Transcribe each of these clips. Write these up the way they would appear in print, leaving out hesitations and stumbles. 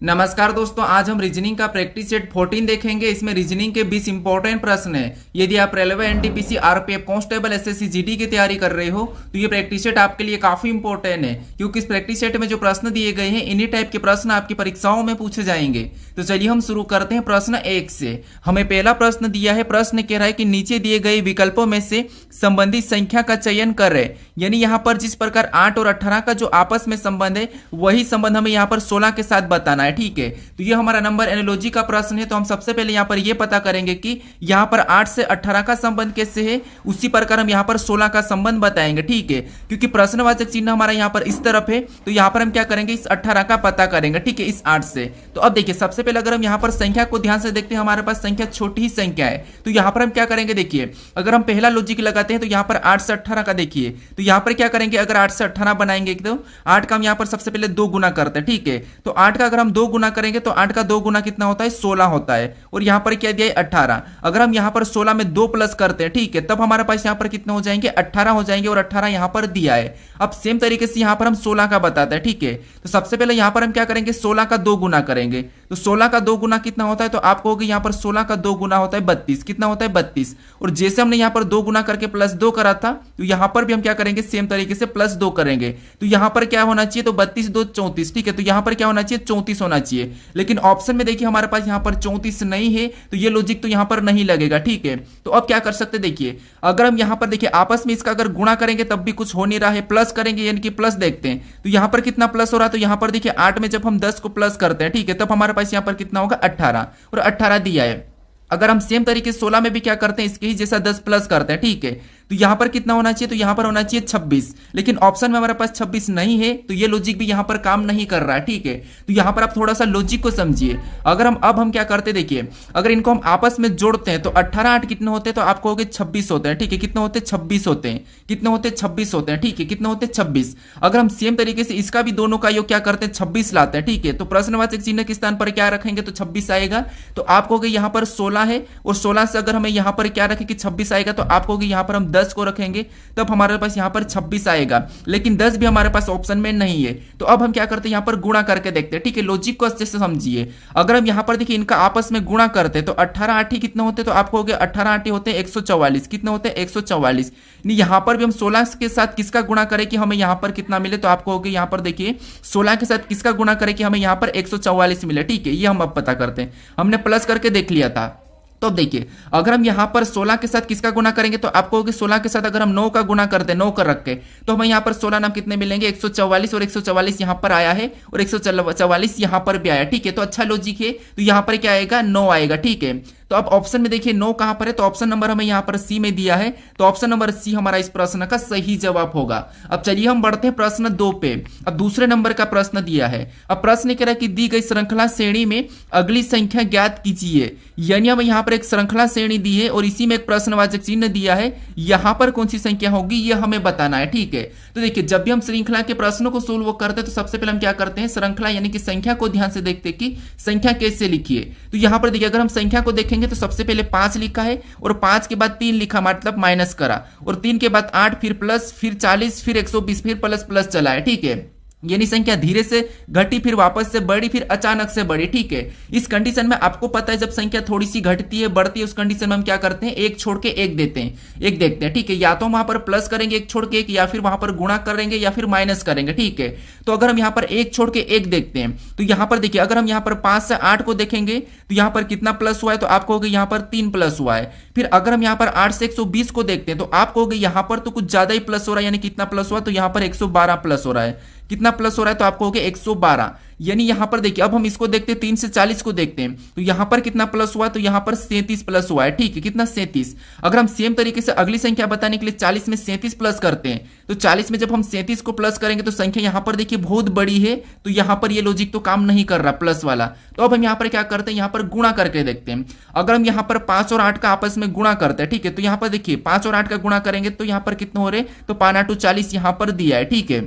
नमस्कार दोस्तों, आज हम रीजनिंग का प्रैक्टिस सेट 14 देखेंगे। इसमें रीजनिंग के 20 इंपॉर्टेंट प्रश्न है। यदि आप railway, NTPC, RPF, constable, SSC, GD की तैयारी कर रहे हो तो ये प्रैक्टिस सेट आपके लिए काफी इंपॉर्टेंट है, क्योंकि इस प्रैक्टिस सेट में जो प्रश्न दिए गए हैं इन्हीं टाइप के प्रश्न आपकी परीक्षाओं में पूछे जाएंगे। तो चलिए हम शुरू करते हैं प्रश्न 1 से। हमें पहला प्रश्न दिया है। प्रश्न कह रहा है कि नीचे दिए गए विकल्पों में से संबंधित संख्या का चयन करें। यानी यहाँ पर जिस प्रकार 8 और 18 का जो आपस में संबंध है वही संबंध हमें यहाँ पर 16 के साथ बताना है। ठीक है, तो ये हमारा नंबर एनालॉजी का प्रश्न है। तो हम सबसे पहले यहाँ पर ये पता करेंगे कि यहाँ पर 8 से 18 का संबंध कैसे है, उसी प्रकार हम यहाँ पर 16 का संबंध बताएंगे। ठीक है, क्योंकि प्रश्नवाचक चिन्ह हमारा यहाँ पर इस तरफ है, तो यहाँ पर हम क्या करेंगे, इस 18 का पता करेंगे। ठीक है, इस 8 से। तो अब देखिए, सबसे पहले अगर हम यहाँ पर संख्या को ध्यान से देखते हैं, हमारे पास संख्या छोटी ही संख्या है। तो यहाँ पर हम क्या करेंगे, देखिए अगर हम पहला लॉजिक लगाते हैं तो यहाँ पर 8 से 18 का देखिए, तो यहाँ पर क्या करेंगे, अगर 8 से 18 बनाएंगे तो 8 का हम यहाँ पर सबसे पहले 2 गुना करते हैं। ठीक है, तो 8 का अगर हम 2 गुना करेंगे तो 8 का 2 गुना कितना होता है, 16 होता है। और यहाँ पर क्या दिया है, 18। अगर हम यहाँ पर 16 में 2 प्लस करते हैं, ठीक है, तब हमारे पास यहाँ पर कितने हो जाएंगे, 18 हो जाएंगे। और 18 यहाँ पर दिया है। अब सेम तरीके से यहाँ पर हम 16 का बताते हैं। ठीक है, तो सबसे पहले यहाँ पर हम क्या करेंगे, 16 का 2 गुना करेंगे। तो 16 का 2 गुना कितना होता है, तो आप कहोगे यहाँ पर 16 का 2 गुना होता है 32। कितना होता है, 32। और जैसे हमने यहाँ पर 2 गुना करके प्लस 2 करा था, तो यहाँ पर भी हम क्या करेंगे, सेम तरीके से प्लस 2 करेंगे। तो यहाँ पर क्या होना चाहिए, तो 32 2 34। ठीक है, तो यहाँ पर क्या होना चाहिए, 34 होना चाहिए। लेकिन ऑप्शन में देखिए हमारे पास यहाँ पर 34 नहीं है, तो ये लॉजिक तो यहाँ पर नहीं लगेगा। ठीक है, तो अब क्या कर सकते, देखिए अगर हम यहाँ पर देखिए आपस में इसका अगर गुणा करेंगे तब भी कुछ हो नहीं रहा है, प्लस करेंगे यानी कि प्लस देखते हैं तो यहाँ पर कितना प्लस हो रहा है। तो यहाँ पर देखिए 8 में जब हम 10 को प्लस करते हैं, ठीक है, तब हमारे पास यहाँ पर कितना होगा, 18। और 18 दिया है। अगर हम सेम तरीके से 16 में भी क्या करते हैं, इसके ही जैसा 10 प्लस करते हैं। ठीक है, तो यहां पर कितना होना चाहिए, तो यहां पर होना चाहिए 26। लेकिन ऑप्शन में हमारे पास 26 नहीं है, तो ये लॉजिक भी यहां पर काम नहीं कर रहा है। ठीक है, तो यहां पर आप थोड़ा सा लॉजिक को समझिए। अगर हम क्या करते, देखिए अगर इनको हम आपस में जोड़ते हैं तो 18 8 कितने होते हैं, तो आप कहोगे 26 होते हैं। ठीक है, कितने होते हैं, 26 होते हैं। कितने होते हैं, 26 होते हैं। ठीक है, कितने होते हैं, 26। अगर हम सेम तरीके से इसका भी दोनों का योग क्या करते हैं, 26 लाते हैं। ठीक है, तो प्रश्नवाचक चिन्ह के स्थान पर क्या रखेंगे, तो 26 आएगा। तो आप कहोगे यहाँ पर 16 है, और 16 से अगर हमें यहाँ पर क्या रखें कि 26 आएगा, तो आप कहोगे यहाँ पर हम 10 को रखेंगे, तब हमारे पास यहाँ पर 26 आएगा। लेकिन 10 भी हमारे पास ऑप्शन में नहीं है, तो अब हम क्या करते हैं, यहाँ पर गुणा करके देखते हैं। ठीक है, लॉजिक को अच्छे से समझिए। अगर हम यहाँ पर देखिए इनका आपस में गुणा करते हैं तो 18 8 ही कितने होते हैं, तो आप कहोगे 18 8 होते हैं 144। कितने होते हैं, 144। यहाँ पर भी हम 16 के साथ किसका गुणा करें कि हमें यहाँ पर कितना मिले, तो आप कहोगे यहाँ पर देखिए 16 के साथ किसका गुणा करें कि हमें यहाँ पर 144 मिले। ठीक है, ये हम अब पता करते हैं। हमने प्लस करके देख लिया था। तो अब देखिए अगर हम यहाँ पर 16 के साथ किसका गुना करेंगे, तो आप कहोगे 16 के साथ अगर हम 9 का गुना करते हैं, 9 कर रख के, तो हमें यहाँ पर 16 नाम कितने मिलेंगे, 144। और 144 यहाँ पर आया है और 144 यहाँ पर भी आया। ठीक है, तो अच्छा लॉजिक है। तो यहाँ पर क्या आएगा, 9 आएगा। ठीक है, तो अब ऑप्शन में देखिए 9 कहां पर है, तो ऑप्शन नंबर हमें यहाँ पर सी में दिया है। तो ऑप्शन नंबर सी हमारा इस प्रश्न का सही जवाब होगा। अब चलिए हम बढ़ते हैं प्रश्न 2 पे। अब दूसरे नंबर का प्रश्न दिया है। अब प्रश्न कह रहा है कि दी गई श्रृंखला श्रेणी में अगली संख्या ज्ञात कीजिए। यानी हमें यहाँ पर एक श्रृंखला श्रेणी दी है और इसी में एक प्रश्नवाचक चिन्ह दिया है। यहाँ पर कौन सी संख्या होगी ये हमें बताना है। ठीक है, तो देखिए जब भी हम श्रृंखला के प्रश्नों को सोल्व करते हैं तो सबसे पहले हम क्या करते हैं, श्रृंखला यानी कि संख्या को ध्यान से देखते कि संख्या कैसे लिखिए। तो यहाँ पर देखिए अगर हम संख्या को देखेंगे तो सबसे पहले 5 लिखा है और 5 के बाद 3 लिखा, मतलब माइनस करा, और 3 के बाद 8, फिर प्लस, फिर 40, फिर 120, फिर प्लस प्लस चला है। ठीक है, यानी संख्या धीरे से घटी, फिर वापस से बढ़ी, फिर अचानक से बढ़ी। ठीक है, इस कंडीशन में आपको पता है जब संख्या थोड़ी सी घटती है बढ़ती है, उस कंडीशन में हम क्या करते हैं, एक छोड़ के एक देते हैं, एक देखते हैं। ठीक है, या तो वहां पर प्लस करेंगे एक छोड़ के एक, या फिर वहां पर गुणा करेंगे, या फिर माइनस करेंगे। ठीक है, तो अगर हम यहाँ पर एक छोड़ के एक देखते हैं तो यहाँ पर देखिए अगर हम यहाँ पर 5 से 8 को देखेंगे तो यहाँ पर कितना प्लस हुआ है, तो आप कहोगे यहाँ पर 3 प्लस हुआ है। फिर अगर हम यहाँ पर 8 से 120 को देखते हैं तो आप कहोगे यहाँ पर तो कुछ ज्यादा ही प्लस हो रहा है, यानी कितना प्लस हुआ, तो यहाँ पर 112 प्लस हो रहा है। कितना प्लस हो रहा है, तो आप कहोगे 112। यानी यहां पर देखिए अब हम इसको देखते हैं, 3 से 40 को देखते हैं तो यहां पर कितना प्लस हुआ, तो यहां पर 37 प्लस हुआ है। ठीक है, कितना, 37। अगर हम सेम तरीके से अगली संख्या बताने के लिए 40 में 37 प्लस करते हैं तो 40 में जब हम 37 को प्लस करेंगे तो संख्या यहां पर देखिए बहुत बड़ी है, तो यहां पर ये लॉजिक तो काम नहीं कर रहा प्लस वाला। तो अब हम यहां पर क्या करते हैं, यहां पर गुणा करके देखते हैं। अगर हम यहां पर 5 और 8 का आपस में गुणा करते हैं, ठीक है, तो यहां पर देखिए 5 और 8 का गुणा करेंगे तो यहां पर कितने हो रहे, तो 5 8 40 यहां पर दिया है। ठीक है,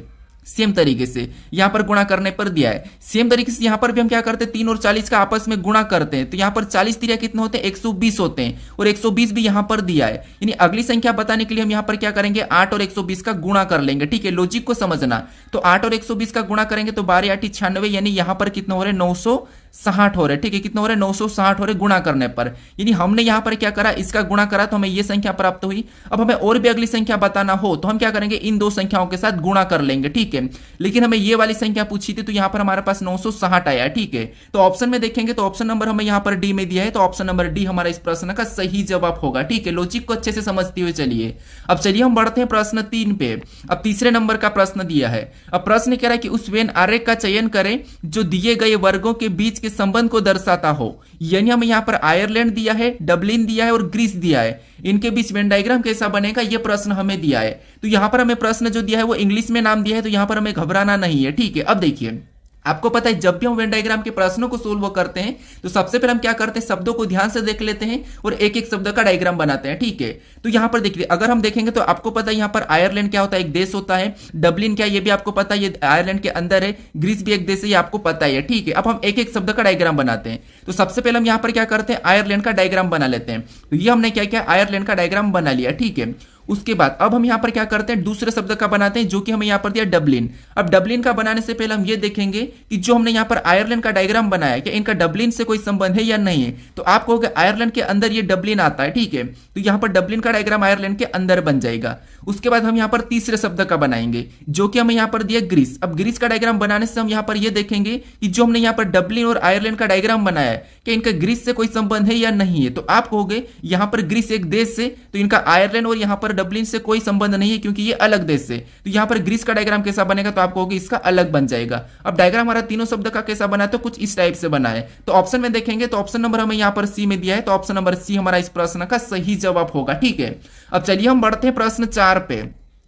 सेम तरीके से यहां पर गुणा करने पर दिया है। सेम तरीके से यहां पर भी हम क्या करते हैं, 3 और 40 का आपस में गुणा करते हैं, तो यहां पर 40 तिरिया कितने होते हैं, 120 होते हैं, और 120 भी यहां पर दिया है। यानी अगली संख्या बताने के लिए हम यहां पर क्या करेंगे, 8 और 120 का गुणा कर लेंगे। ठीक है, लॉजिक को समझना। तो 8 और 120 का गुणा करेंगे तो 12 8 96, यानी यहां पर कितना हो रहा है, 960 हो रहा है। ठीक है, कितना हो रहा है, 960 हो रहे गुणा करने पर। यानी हमने यहां पर क्या करा, इसका गुणा करा तो हमें यह संख्या प्राप्त हुई। अब हमें और भी अगली संख्या बताना हो तो हम क्या करेंगे, इन दो संख्याओं के साथ गुणा कर लेंगे। ठीक है, लेकिन हमें ये वाली संख्या पूछी थी तो यहां पर हमारे पास 960 आया। ठीक है, तो ऑप्शन में देखेंगे तो ऑप्शन नंबर हमें यहां पर डी में दिया है, तो ऑप्शन नंबर डी हमारा इस प्रश्न का सही जवाब होगा। ठीक है, लॉजिक को अच्छे से समझते हुए चलिए। अब चलिए हम बढ़ते हैं प्रश्न 3 पे। अब तीसरे नंबर का प्रश्न दिया है। अब प्रश्न कह रहा है कि उस वेन आरेख का चयन करें जो दिए गए वर्गों के बीच के संबंध को दर्शाता हो। यानी हमें यहां पर आयरलैंड दिया है, डबलिन दिया है और ग्रीस दिया है, इनके बीच वेन डायग्राम कैसा बनेगा यह प्रश्न हमें दिया है। तो यहां पर हमें प्रश्न जो दिया है वो इंग्लिश में नाम दिया है, तो यहां पर हमें घबराना नहीं है। ठीक है, अब देखिए आपको पता है जब भी हम वेन डायग्राम के प्रश्नों को सोल्व करते हैं तो सबसे पहले हम क्या करते हैं, शब्दों को ध्यान से देख लेते हैं और एक एक शब्द का डायग्राम बनाते हैं। ठीक है, तो यहां पर देखिए अगर हम देखेंगे तो आपको पता है यहां पर आयरलैंड क्या होता है, एक देश होता है, डबलिन क्या ये भी आपको पता है, ये आयरलैंड के अंदर है, ग्रीस भी एक देश है, ये आपको पता है। ठीक है, अब हम एक एक शब्द का डायग्राम बनाते हैं। तो सबसे पहले हम यहां पर क्या करते हैं, आयरलैंड का डायग्राम बना लेते हैं। तो ये हमने क्या किया, आयरलैंड का डायग्राम बना लिया। ठीक है, उसके बाद अब हम यहां पर क्या करते हैं, दूसरे शब्द का बनाते हैं जो कि हमें यहां पर दिया डबलिन। अब डबलिन का बनाने से पहले हम ये देखेंगे कि जो हमने यहां पर आयरलैंड का डायग्राम बनाया है क्या इनका डबलिन से कोई संबंध है या नहीं है। तो आप कहोगे आयरलैंड के अंदर ये डबलिन आता है। ठीक है, तो यहां पर डबलिन का डायग्राम आयरलैंड के अंदर बन जाएगा। उसके बाद हम यहां पर तीसरे शब्द का बनाएंगे जो कि हमें यहां पर दिया ग्रीस। अब ग्रीस का डायग्राम बनाने से हम यहां पर यह देखेंगे कि जो हमने यहां पर डबलिन और आयरलैंड का डायग्राम बनाया है कि इनका ग्रीस से कोई संबंध है या नहीं है। तो आप कहोगे यहां पर ग्रीस एक देश से, तो इनका आयरलैंड और यहां पर डबलिन से कोई संबंध नहीं है क्योंकि ये अलग देश से। तो यहां पर ग्रीस का डायग्राम कैसा बनेगा, तो आप कहोगे इसका अलग बन जाएगा। अब डायग्राम हमारा तीनों शब्द का कैसा बना है, तो कुछ इस टाइप से बना है। तो ऑप्शन में देखेंगे तो ऑप्शन नंबर हमें यहां पर सी में दिया है, तो ऑप्शन नंबर सी हमारा इस प्रश्न का सही जवाब होगा। ठीक है, अब चलिए हम बढ़ते हैं प्रश्न 4 पे।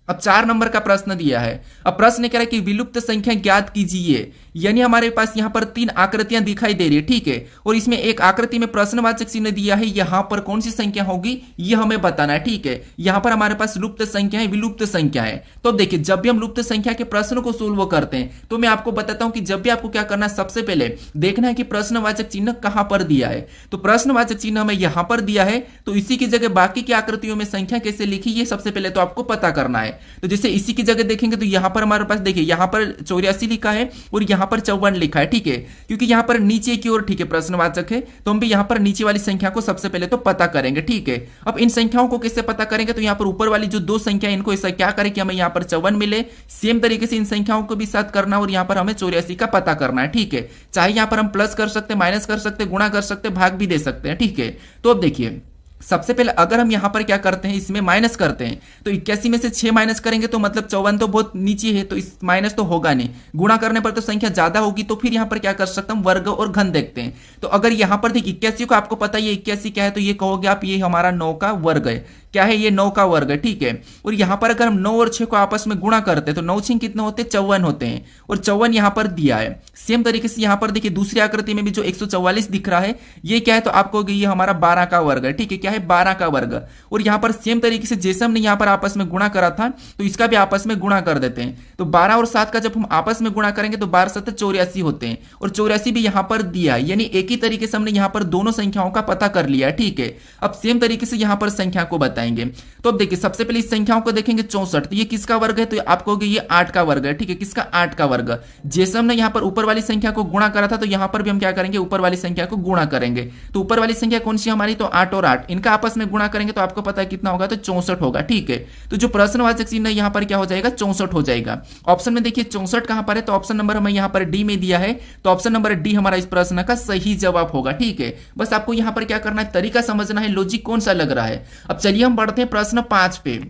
अब 4 नंबर का प्रश्न दिया है। अब प्रश्न कह रहा है कि विलुप्त संख्या ज्ञात कीजिए। यानी हमारे पास यहां पर 3 आकृतियां दिखाई दे रही है। ठीक है, और इसमें एक आकृति में प्रश्नवाचक चिन्ह दिया है, यहां पर कौन सी संख्या होगी यह हमें बताना है। ठीक है, यहां पर हमारे पास लुप्त संख्या है, विलुप्त संख्या है। तो देखिए जब भी हम लुप्त संख्या के प्रश्न को सोल्व करते हैं तो मैं आपको बताता हूं कि जब भी आपको क्या करना है, सबसे पहले देखना है कि प्रश्नवाचक चिन्ह कहां पर दिया है। तो प्रश्नवाचक चिन्ह हमें यहां पर दिया है, तो इसी की जगह बाकी की आकृतियों में संख्या कैसे लिखी ये सबसे पहले तो आपको पता करना है। तो जैसे इसी की जगह देखेंगे तो यहां पर हमारे पास देखिए यहां पर 84 लिखा है और यहां पर 54 लिखा है। ठीक है, क्योंकि यहां पर नीचे की ओर ठीक है प्रश्नवाचक है, तो हम भी यहां पर नीचे वाली संख्या को सबसे पहले तो पता करेंगे। ठीक है, अब इन संख्याओं को कैसे पता करेंगे, तो यहां पर ऊपर वाली जो 2 संख्या इनको ऐसा क्या करें कि हमें यहां पर 54 मिले, सेम तरीके से इन संख्याओं को भी साथ करना और यहां पर हमें 84 का पता करना है। ठीक है, चाहे यहां पर हम प्लस कर सकते, माइनस कर सकते, गुणा कर सकते, भाग भी दे सकते हैं। ठीक है, तो अब देखिए सबसे पहले अगर हम यहां पर क्या करते हैं, इसमें माइनस करते हैं, तो 81 में से 6 माइनस करेंगे तो मतलब 54 तो बहुत नीचे है, तो इस माइनस तो होगा नहीं। गुणा करने पर तो संख्या ज्यादा होगी, तो फिर यहां पर क्या कर सकते हैं, वर्ग और घन देखते हैं। तो अगर यहां पर देखिए 81 को आपको पता है ये 81 क्या है, तो ये कहोगे आप ये हमारा 9 का वर्ग है। क्या है, ये 9 का वर्ग है। ठीक है, और यहां पर अगर हम 9 और 6 को आपस में गुणा करते हैं तो 9 6 कितने होते हैं, 54 होते हैं, और 54 यहां पर दिया है। सेम तरीके से यहां पर देखिए दूसरी आकृति में भी जो 144 दिख रहा है ये क्या है, तो आपको ये हमारा 12 का वर्ग है। ठीक है, क्या है, 12 का वर्ग। और यहां पर सेम तरीके से जैसे हमने यहां पर आपस में गुणा करा था तो इसका भी आपस में गुणा कर देते हैं। तो 12 और 7 का जब हम आपस में गुणा करेंगे तो 12 7 84 होते हैं, और 84 भी यहां पर दिया है। यानी एक ही तरीके से हमने यहां पर दोनों संख्याओं का पता कर लिया है। ठीक है, अब सेम तरीके से यहां पर संख्या को बताएंगे। तो अब देखिए सबसे पहले इस संख्याओं को देखेंगे 64, तो ये किसका वर्ग है, तो आप कहोगे ये 8 का वर्ग है। ठीक है, किसका, 8 का वर्ग। जैसे हमने यहां पर ऊपर वाली संख्या को गुणा करा था तो यहां पर भी हम क्या करेंगे, ऊपर वाली संख्या को गुणा करेंगे। तो ऊपर वाली संख्या कौन सी हमारी, तो 8 और 8 इनका आपस में गुणा करेंगे तो आपको पता है कितना होगा, तो 64 होगा। ठीक है, तो जो प्रश्नवाचक चिन्ह यहां पर क्या हो जाएगा, 64 हो जाएगा। ऑप्शन में देखिए 64 कहां पर है, तो ऑप्शन नंबर हमें यहां पर डी में दिया है, तो ऑप्शन नंबर डी हमारा इस प्रश्न का सही जवाब होगा। ठीक है, बस आपको यहां पर क्या करना है, तरीका समझना है, लॉजिक कौन सा लग रहा है। अब चलिए हम बढ़ते हैं प्रश्न 5 पे।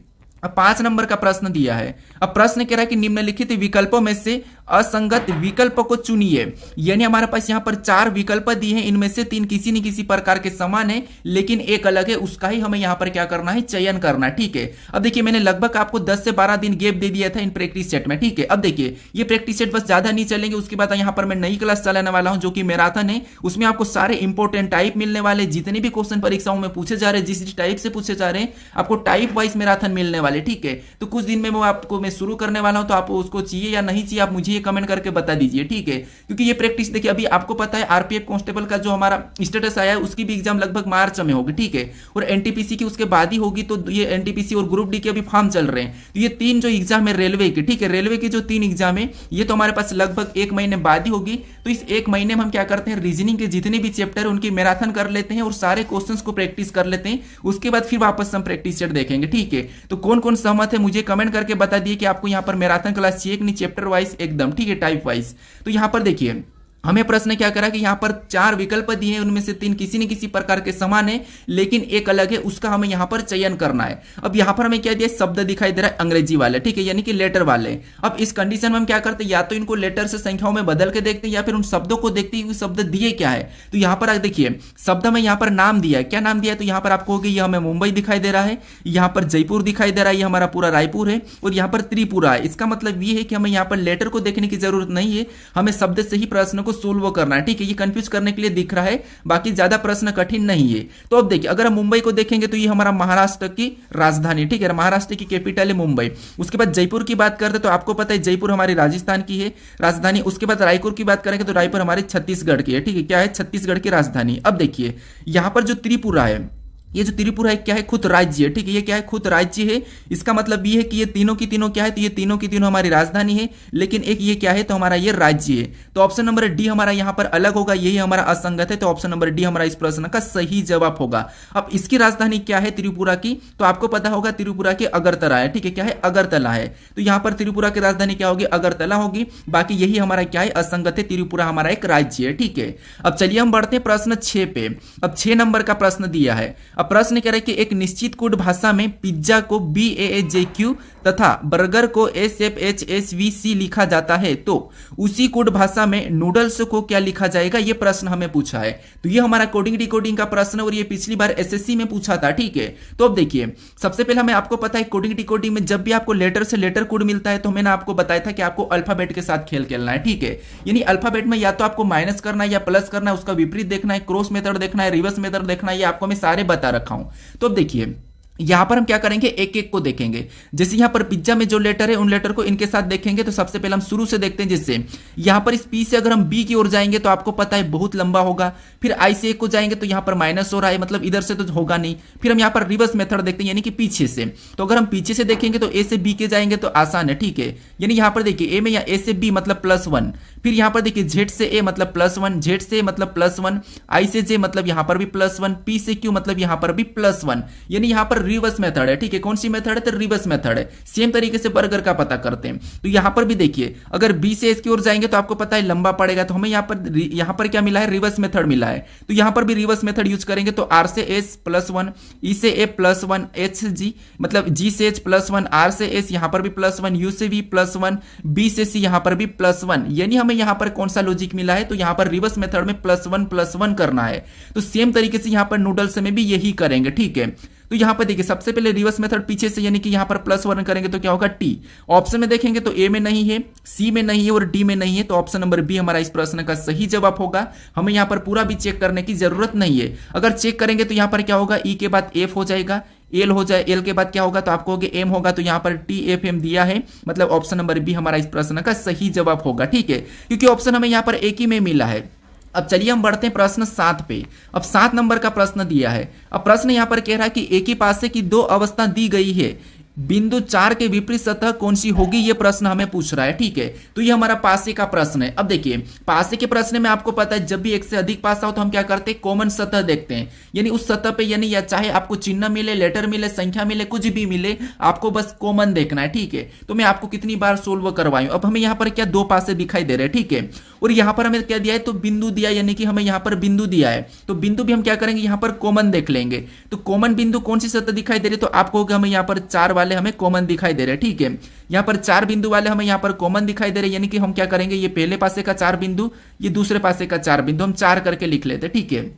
अब 5 नंबर का प्रश्न दिया है। अब प्रश्न कह रहा है कि निम्नलिखित विकल्पों में से असंगत विकल्प को चुनिए। यानी हमारे पास यहां पर 4 विकल्प दिए हैं, इनमें से 3 किसी न किसी प्रकार के समान है लेकिन एक अलग है, उसका ही हमें यहां पर क्या करना है, चयन करना है। ठीक है, अब देखिए मैंने लगभग आपको 10 से 12 दिन गैप दे दिया था इन प्रैक्टिस सेट में। ठीक है, अब देखिए ये प्रैक्टिस सेट बस ज्यादा नहीं चलेंगे, उसके बाद यहां पर मैं नई क्लास चलाने वाला हूं जो कि मैराथन है। उसमें आपको सारे इंपॉर्टेंट टाइप मिलने वाले, जितने भी क्वेश्चन परीक्षाओं में पूछे जा रहे हैं, जिस टाइप से पूछे जा रहे हैं आपको टाइप वाइज मैराथन मिलने वाले। वाले, ठीक है। तो कुछ दिन में वो आपको मैं शुरू करने वाला हूं, तो आप उसको चाहिए या नहीं चाहिए आप मुझे ये कमेंट करके बता दीजिए, ठीक है। क्योंकि ये प्रैक्टिस देखिए अभी आपको पता है आरपीएफ कांस्टेबल का जो हमारा स्टेटस आया है उसकी भी एग्जाम लगभग मार्च में होगी, ठीक है। और एनटीपीसी की उसके बाद ही होगी। तो ये एनटीपीसी और ग्रुप डी के अभी फॉर्म चल रहे हैं। तो ये 3 जो एग्जाम है रेलवे के, ठीक है, रेलवे की जो 3 एग्जाम है ये तो हमारे पास लगभग 1 महीने बाद ही होगी। तो इस 1 महीने में हम क्या करते हैं, रीजनिंग के जितने भी चैप्टर है उनकी मैराथन कर लेते हैं और सारे क्वेश्चंस को प्रैक्टिस कर लेते हैं। उसके बाद फिर वापस हम प्रैक्टिस सेट देखेंगे, ठीक है। तो कौन कौन सहमत है मुझे कमेंट करके बता दिए कि आपको यहाँ पर मैराथन क्लास चाहिए कि नहीं, चैप्टर वाइज एकदम, ठीक है, टाइप वाइज। तो यहाँ पर देखिए हमें प्रश्न क्या करा कि यहाँ पर 4 विकल्प दिए हैं, उनमें से 3 किसी न किसी प्रकार के समान है लेकिन एक अलग है, उसका हमें यहाँ पर चयन करना है। अब यहाँ पर हमें क्या दिया, शब्द दिखाई दे रहा है अंग्रेजी वाले, ठीक है, यानी कि लेटर वाले। अब इस कंडीशन में हम क्या करते हैं, या तो इनको लेटर से संख्याओं में बदल के देखते हैं या फिर उन शब्दों को देखते हैं कि शब्द दिए क्या है। तो यहाँ पर देखिए शब्द में यहाँ पर नाम दिया है, क्या नाम दिया है, तो यहाँ पर आपको होगी ये हमें मुंबई दिखाई दे रहा है, यहाँ पर जयपुर दिखाई दे रहा है, ये हमारा पूरा रायपुर है, और यहाँ पर त्रिपुरा है। इसका मतलब ये है कि हमें यहाँ पर लेटर को देखने की जरूरत नहीं है, हमें शब्द से ही प्रश्न को सोल्व करना है, ठीक है। ये कंफ्यूज करने के लिए दिख रहा है, बाकी ज्यादा प्रश्न कठिन नहीं है। तो अब देखिए अगर हम मुंबई को देखेंगे तो ये हमारा महाराष्ट्र की राजधानी, ठीक है, महाराष्ट्र की कैपिटल है मुंबई। उसके बाद जयपुर की बात करते तो आपको पता है जयपुर हमारी राजस्थान की है राजधानी। उसके बाद रायपुर की बात करेंगे तो रायपुर हमारी छत्तीसगढ़ की है, ठीक है, क्या है, छत्तीसगढ़ की राजधानी। अब देखिए यहां पर जो त्रिपुरा है, ये जो त्रिपुरा है क्या है, खुद राज्य है, ठीक है, ये क्या है, खुद राज्य है। इसका मतलब ये है कि ये तीनों की तीनों क्या है, तो ये तीनों की तीनों हमारी राजधानी है, लेकिन एक ये क्या है, तो हमारा ये राज्य है। तो ऑप्शन नंबर डी हमारा यहाँ पर अलग होगा, यही हमारा असंगत है। तो ऑप्शन नंबर डी हमारा इस प्रश्न का सही जवाब होगा। अब इसकी राजधानी क्या है त्रिपुरा की, तो आपको पता होगा त्रिपुरा के अगरतला है, ठीक है, क्या है, अगरतला है। तो यहाँ पर त्रिपुरा की राजधानी क्या होगी, अगरतला होगी। बाकी यही हमारा क्या है, असंगत है, त्रिपुरा हमारा एक राज्य है, ठीक है। अब चलिए हम बढ़ते हैं प्रश्न 6 पे। अब 6 नंबर का प्रश्न दिया है। अब प्रश्न कह रहा है कि एक निश्चित कोड भाषा में पिज्जा को BAAJQ तथा बर्गर को SFHSVC लिखा जाता है, तो उसी कोड भाषा में नूडल्स को क्या लिखा जाएगा, यह प्रश्न हमें पूछा है। तो ये हमारा कोडिंग डिकोडिंग का प्रश्न और ये पिछली बार SSC में पूछा था, ठीक है। तो अब देखिए सबसे पहले हमें आपको पता है कोडिंग डिकोडिंग में जब भी आपको लेटर से लेटर कोड मिलता है तो मैंने आपको बताया था कि आपको अल्फाबेट के साथ खेल खेलना है, ठीक है। यानी अल्फाबेट में या तो आपको माइनस करना है या प्लस करना है, उसका विपरीत देखना है, क्रॉस मेथड देखना है, रिवर्स मेथड देखना है, ये आपको मैं सारे बता रखा हूं। तो अब देखिए यहां पर हम क्या करेंगे, एक एक को देखेंगे। जैसे यहां पर पिज्जा में जो लेटर है उन लेटर को इनके साथ देखेंगे। तो सबसे पहले हम शुरू से देखते हैं। जैसे यहां पर इस पी से अगर हम बी की ओर जाएंगे तो आपको पता है बहुत लंबा होगा। फिर आई से एक को जाएंगे तो यहां पर माइनस हो रहा है, मतलब इधर से तो होगा नहीं। फिर हम यहां पर रिवर्स मेथड देखते हैं, यानी कि पीछे से। तो अगर हम पीछे से देखेंगे तो ए से बी के जाएंगे तो आसान है, ठीक है। यानी यहां पर देखिए ए में या ए से बी मतलब +1, फिर यहां पर देखिए जेड से ए मतलब +1, जेड से मतलब +1, आई से जे मतलब यहां पर भी +1, पी से क्यू मतलब यहां पर भी +1। यानी यहां पर रिवर्स मेथड है, ठीक है। कौन सी मेथड है, तो रिवर्स मेथड है। सेम तरीके से बर्गर का पता करते हैं। तो यहां पर भी देखिए अगर बी से एस की ओर जाएंगे तो आपको पता है लंबा पड़ेगा, तो हमें यहां पर क्या मिला है, रिवर्स मेथड मिला है। तो यहां पर भी रिवर्स मेथड यूज करेंगे। तो आर से एस +1, ई से ए +1, एच से जी मतलब जी से एच +1, आर से एस यहां पर भी +1, यू से भी +1, बी से सी यहां पर भी +1। यानी हमें यहां पर कौन सा लॉजिक मिला है, तो यहां पर रिवर्स मेथड में +1 करना है। तो सेम तरीके से यहां पर नूडल्स में भी यही करेंगे, ठीक है। तो यहां पर देखिए सबसे पहले रिवर्स मेथड पीछे से, यानी कि यहां पर +1 करेंगे तो क्या होगा, टी। ऑप्शन में देखेंगे तो ए में नहीं है, सी में नहीं है और डी में नहीं है। तो ऑप्शन नंबर बी हमारा इस प्रश्न का सही जवाब होगा। हमें यहां पर पूरा भी चेक करने की जरूरत नहीं है। अगर चेक करेंगे तो यहां पर क्या होगा, ई के बाद एफ हो जाएगा, एल हो जाए, एल के बाद क्या होगा, तो आपको होगा एम होगा। तो यहां पर TFM दिया है, मतलब ऑप्शन नंबर बी हमारा इस प्रश्न का सही जवाब होगा, ठीक है। क्योंकि ऑप्शन हमें यहां पर एक ही में मिला है। अब चलिए हम बढ़ते हैं प्रश्न 7 पे। अब 7 नंबर का प्रश्न दिया है। अब प्रश्न यहां पर कह रहा है कि एक ही पासे की 2 अवस्था दी गई है, बिंदु 4 के विपरीत सतह कौन सी होगी, यह प्रश्न हमें पूछ रहा है, ठीक है। तो ये हमारा पासे का प्रश्न है। अब देखिए पासे के प्रश्न में आपको पता है जब भी एक से अधिक पासा हो तो हम क्या करते हैं, कॉमन सतह देखते हैं। यानी उस सतह पे, यानी या चाहे आपको चिन्ह मिले, लेटर मिले, संख्या मिले, कुछ भी मिले, आपको बस कॉमन देखना है, ठीक है। तो मैं आपको कितनी बार सोल्व करवाऊं। अब हमें यहाँ पर क्या 2 पासे दिखाई दे रहे हैं, ठीक है। और यहाँ पर हमें क्या दिया है, तो बिंदु दिया, यानी कि हमें यहाँ पर बिंदु दिया है। तो बिंदु भी हम क्या करेंगे, यहाँ पर कॉमन देख लेंगे। तो कॉमन बिंदु कौन सी सतह दिखाई दे रही है, तो आपको हमें यहाँ पर 4 वाले हमें कॉमन दिखाई दे रहे हैं, ठीक है। यहाँ पर 4 बिंदु वाले हमें यहाँ पर कॉमन दिखाई दे रहे हैं। यानी कि हम क्या करेंगे, ये पहले पासे का 4 बिंदु, ये दूसरे पासे का 4 बिंदु, हम 4 करके लिख लेते हैं, ठीक है।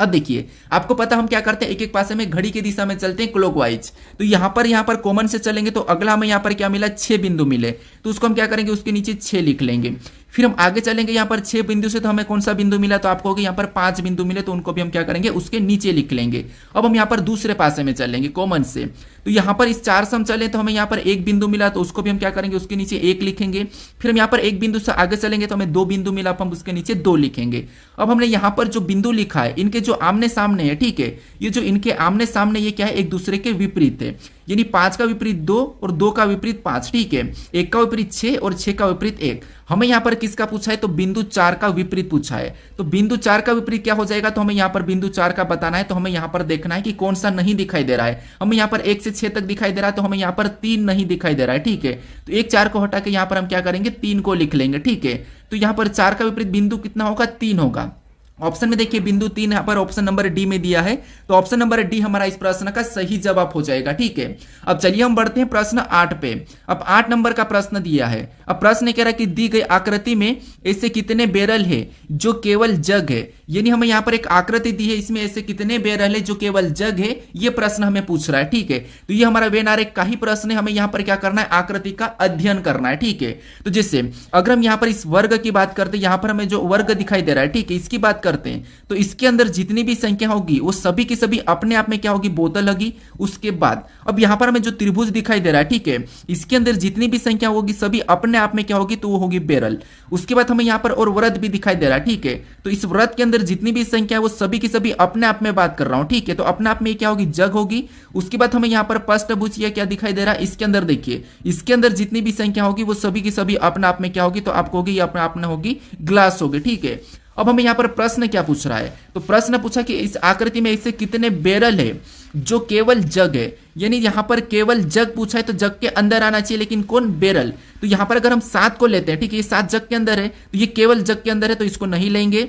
अब देखिए आपको पता हम क्या करते हैं, एक एक पासे में घड़ी की दिशा में चलते हैं क्लॉकवाइज। तो यहाँ पर कॉमन से चलेंगे तो अगला हमें यहाँ पर क्या मिला, 6 बिंदु मिले। तो उसको हम क्या करेंगे, उसके नीचे 6 लिख लेंगे। फिर हम आगे चलेंगे, यहाँ पर 6 बिंदु से तो हमें कौन सा बिंदु मिला, तो आपको होगा यहाँ पर 5 बिंदु मिले, तो उनको भी हम क्या करेंगे, उसके नीचे लिख लेंगे। अब हम यहाँ पर दूसरे पासे में चलेंगे कॉमन से, तो यहाँ पर इस 4 से हम चले तो हमें यहाँ पर 1 बिंदु मिला, तो उसको भी हम क्या करेंगे, उसके नीचे 1 लिखेंगे। फिर हम यहाँ पर 1 बिंदु से आगे चलेंगे तो हमें 2 बिंदु मिला, हम उसके नीचे 2 लिखेंगे। अब हमने यहाँ पर जो बिंदु लिखा है इनके जो आमने सामने है, ठीक है, ये जो इनके आमने सामने ये क्या है, एक दूसरे के विपरीत है, यानी 5 का विपरीत 2 और 2 का विपरीत 5, ठीक है, 1 का विपरीत 6 और 6 का विपरीत 1। हमें यहाँ पर किसका पूछा है, तो बिंदु 4 का विपरीत पूछा है। तो बिंदु 4 का विपरीत क्या हो जाएगा, तो हमें यहाँ पर बिंदु 4 का बताना है, तो हमें यहाँ पर देखना है कि कौन सा नहीं दिखाई दे रहा है। हमें यहाँ पर 1 से 6 तक दिखाई दे रहा है, तो हमें यहाँ पर 3 नहीं दिखाई दे रहा है, ठीक है, तो 1 4 को हटा के यहाँ पर हम क्या करेंगे, 3 को लिख लेंगे, ठीक है। तो यहाँ पर 4 का विपरीत बिंदु कितना होगा, 3 होगा। ऑप्शन में देखिए बिंदु 3 यहाँ पर ऑप्शन नंबर डी में दिया है, तो ऑप्शन नंबर डी हमारा इस प्रश्न का सही जवाब हो जाएगा, ठीक है। अब चलिए हम बढ़ते हैं प्रश्न 8 पे। अब 8 नंबर का प्रश्न दिया है। अब प्रश्न कह रहा है कि दी गई आकृति में ऐसे कितने बैरल है जो केवल जग है, यानी हमें यहाँ पर एक आकृति दी है, इसमें ऐसे कितने बैरल है जो केवल जग है, ये प्रश्न हमें पूछ रहा है, ठीक है। तो ये हमारा वेन आरेख का ही प्रश्न है, हमें यहाँ पर क्या करना है, आकृति का अध्ययन करना है, ठीक है। तो जैसे अगर हम यहाँ पर इस वर्ग की बात करते हैं, यहाँ पर हमें जो वर्ग दिखाई दे रहा है, ठीक है, इसकी बात करते हैं, तो इसके अंदर जितनी भी संख्या होगी वो सभी की सभी अपने आप में क्या होगी, बोतल होगी। उसके बाद अब यहाँ पर हमें जो त्रिभुज दिखाई दे रहा है, ठीक है, इसके अंदर जितनी भी संख्या होगी सभी अपने आप में क्या होगी, तो वो होगी बैरल। उसके बाद हमें यहाँ पर और वृत्त भी दिखाई दे रहा है, ठीक है, तो इस वृत्त के अंदर जितनी भी संख्या है वो सभी की सभी अपने आप में बात कर रहा हूं, ठीक है, तो अपने आप में क्या होगी, जग होगी। उसके बाद हमें यहाँ पर पष्टभुज क्या दिखाई दे रहा है, इसके अंदर देखिए, इसके अंदर जितनी भी संख्या होगी वो सभी की सभी अपने आप में क्या होगी, तो आपको होगी, अपने आप में होगी, ग्लास होगी, ठीक है। अब हमें यहाँ पर प्रश्न क्या पूछ रहा है, तो प्रश्न पूछा कि इस आकृति में ऐसे कितने बैरल है जो केवल जग है, यानी यहाँ पर केवल जग पूछा है, तो जग के अंदर आना चाहिए, लेकिन कौन, बैरल। तो यहाँ पर अगर हम 7 को लेते हैं, ठीक है, ये 7 जग के अंदर है, तो ये केवल जग के अंदर है, तो इसको नहीं लेंगे।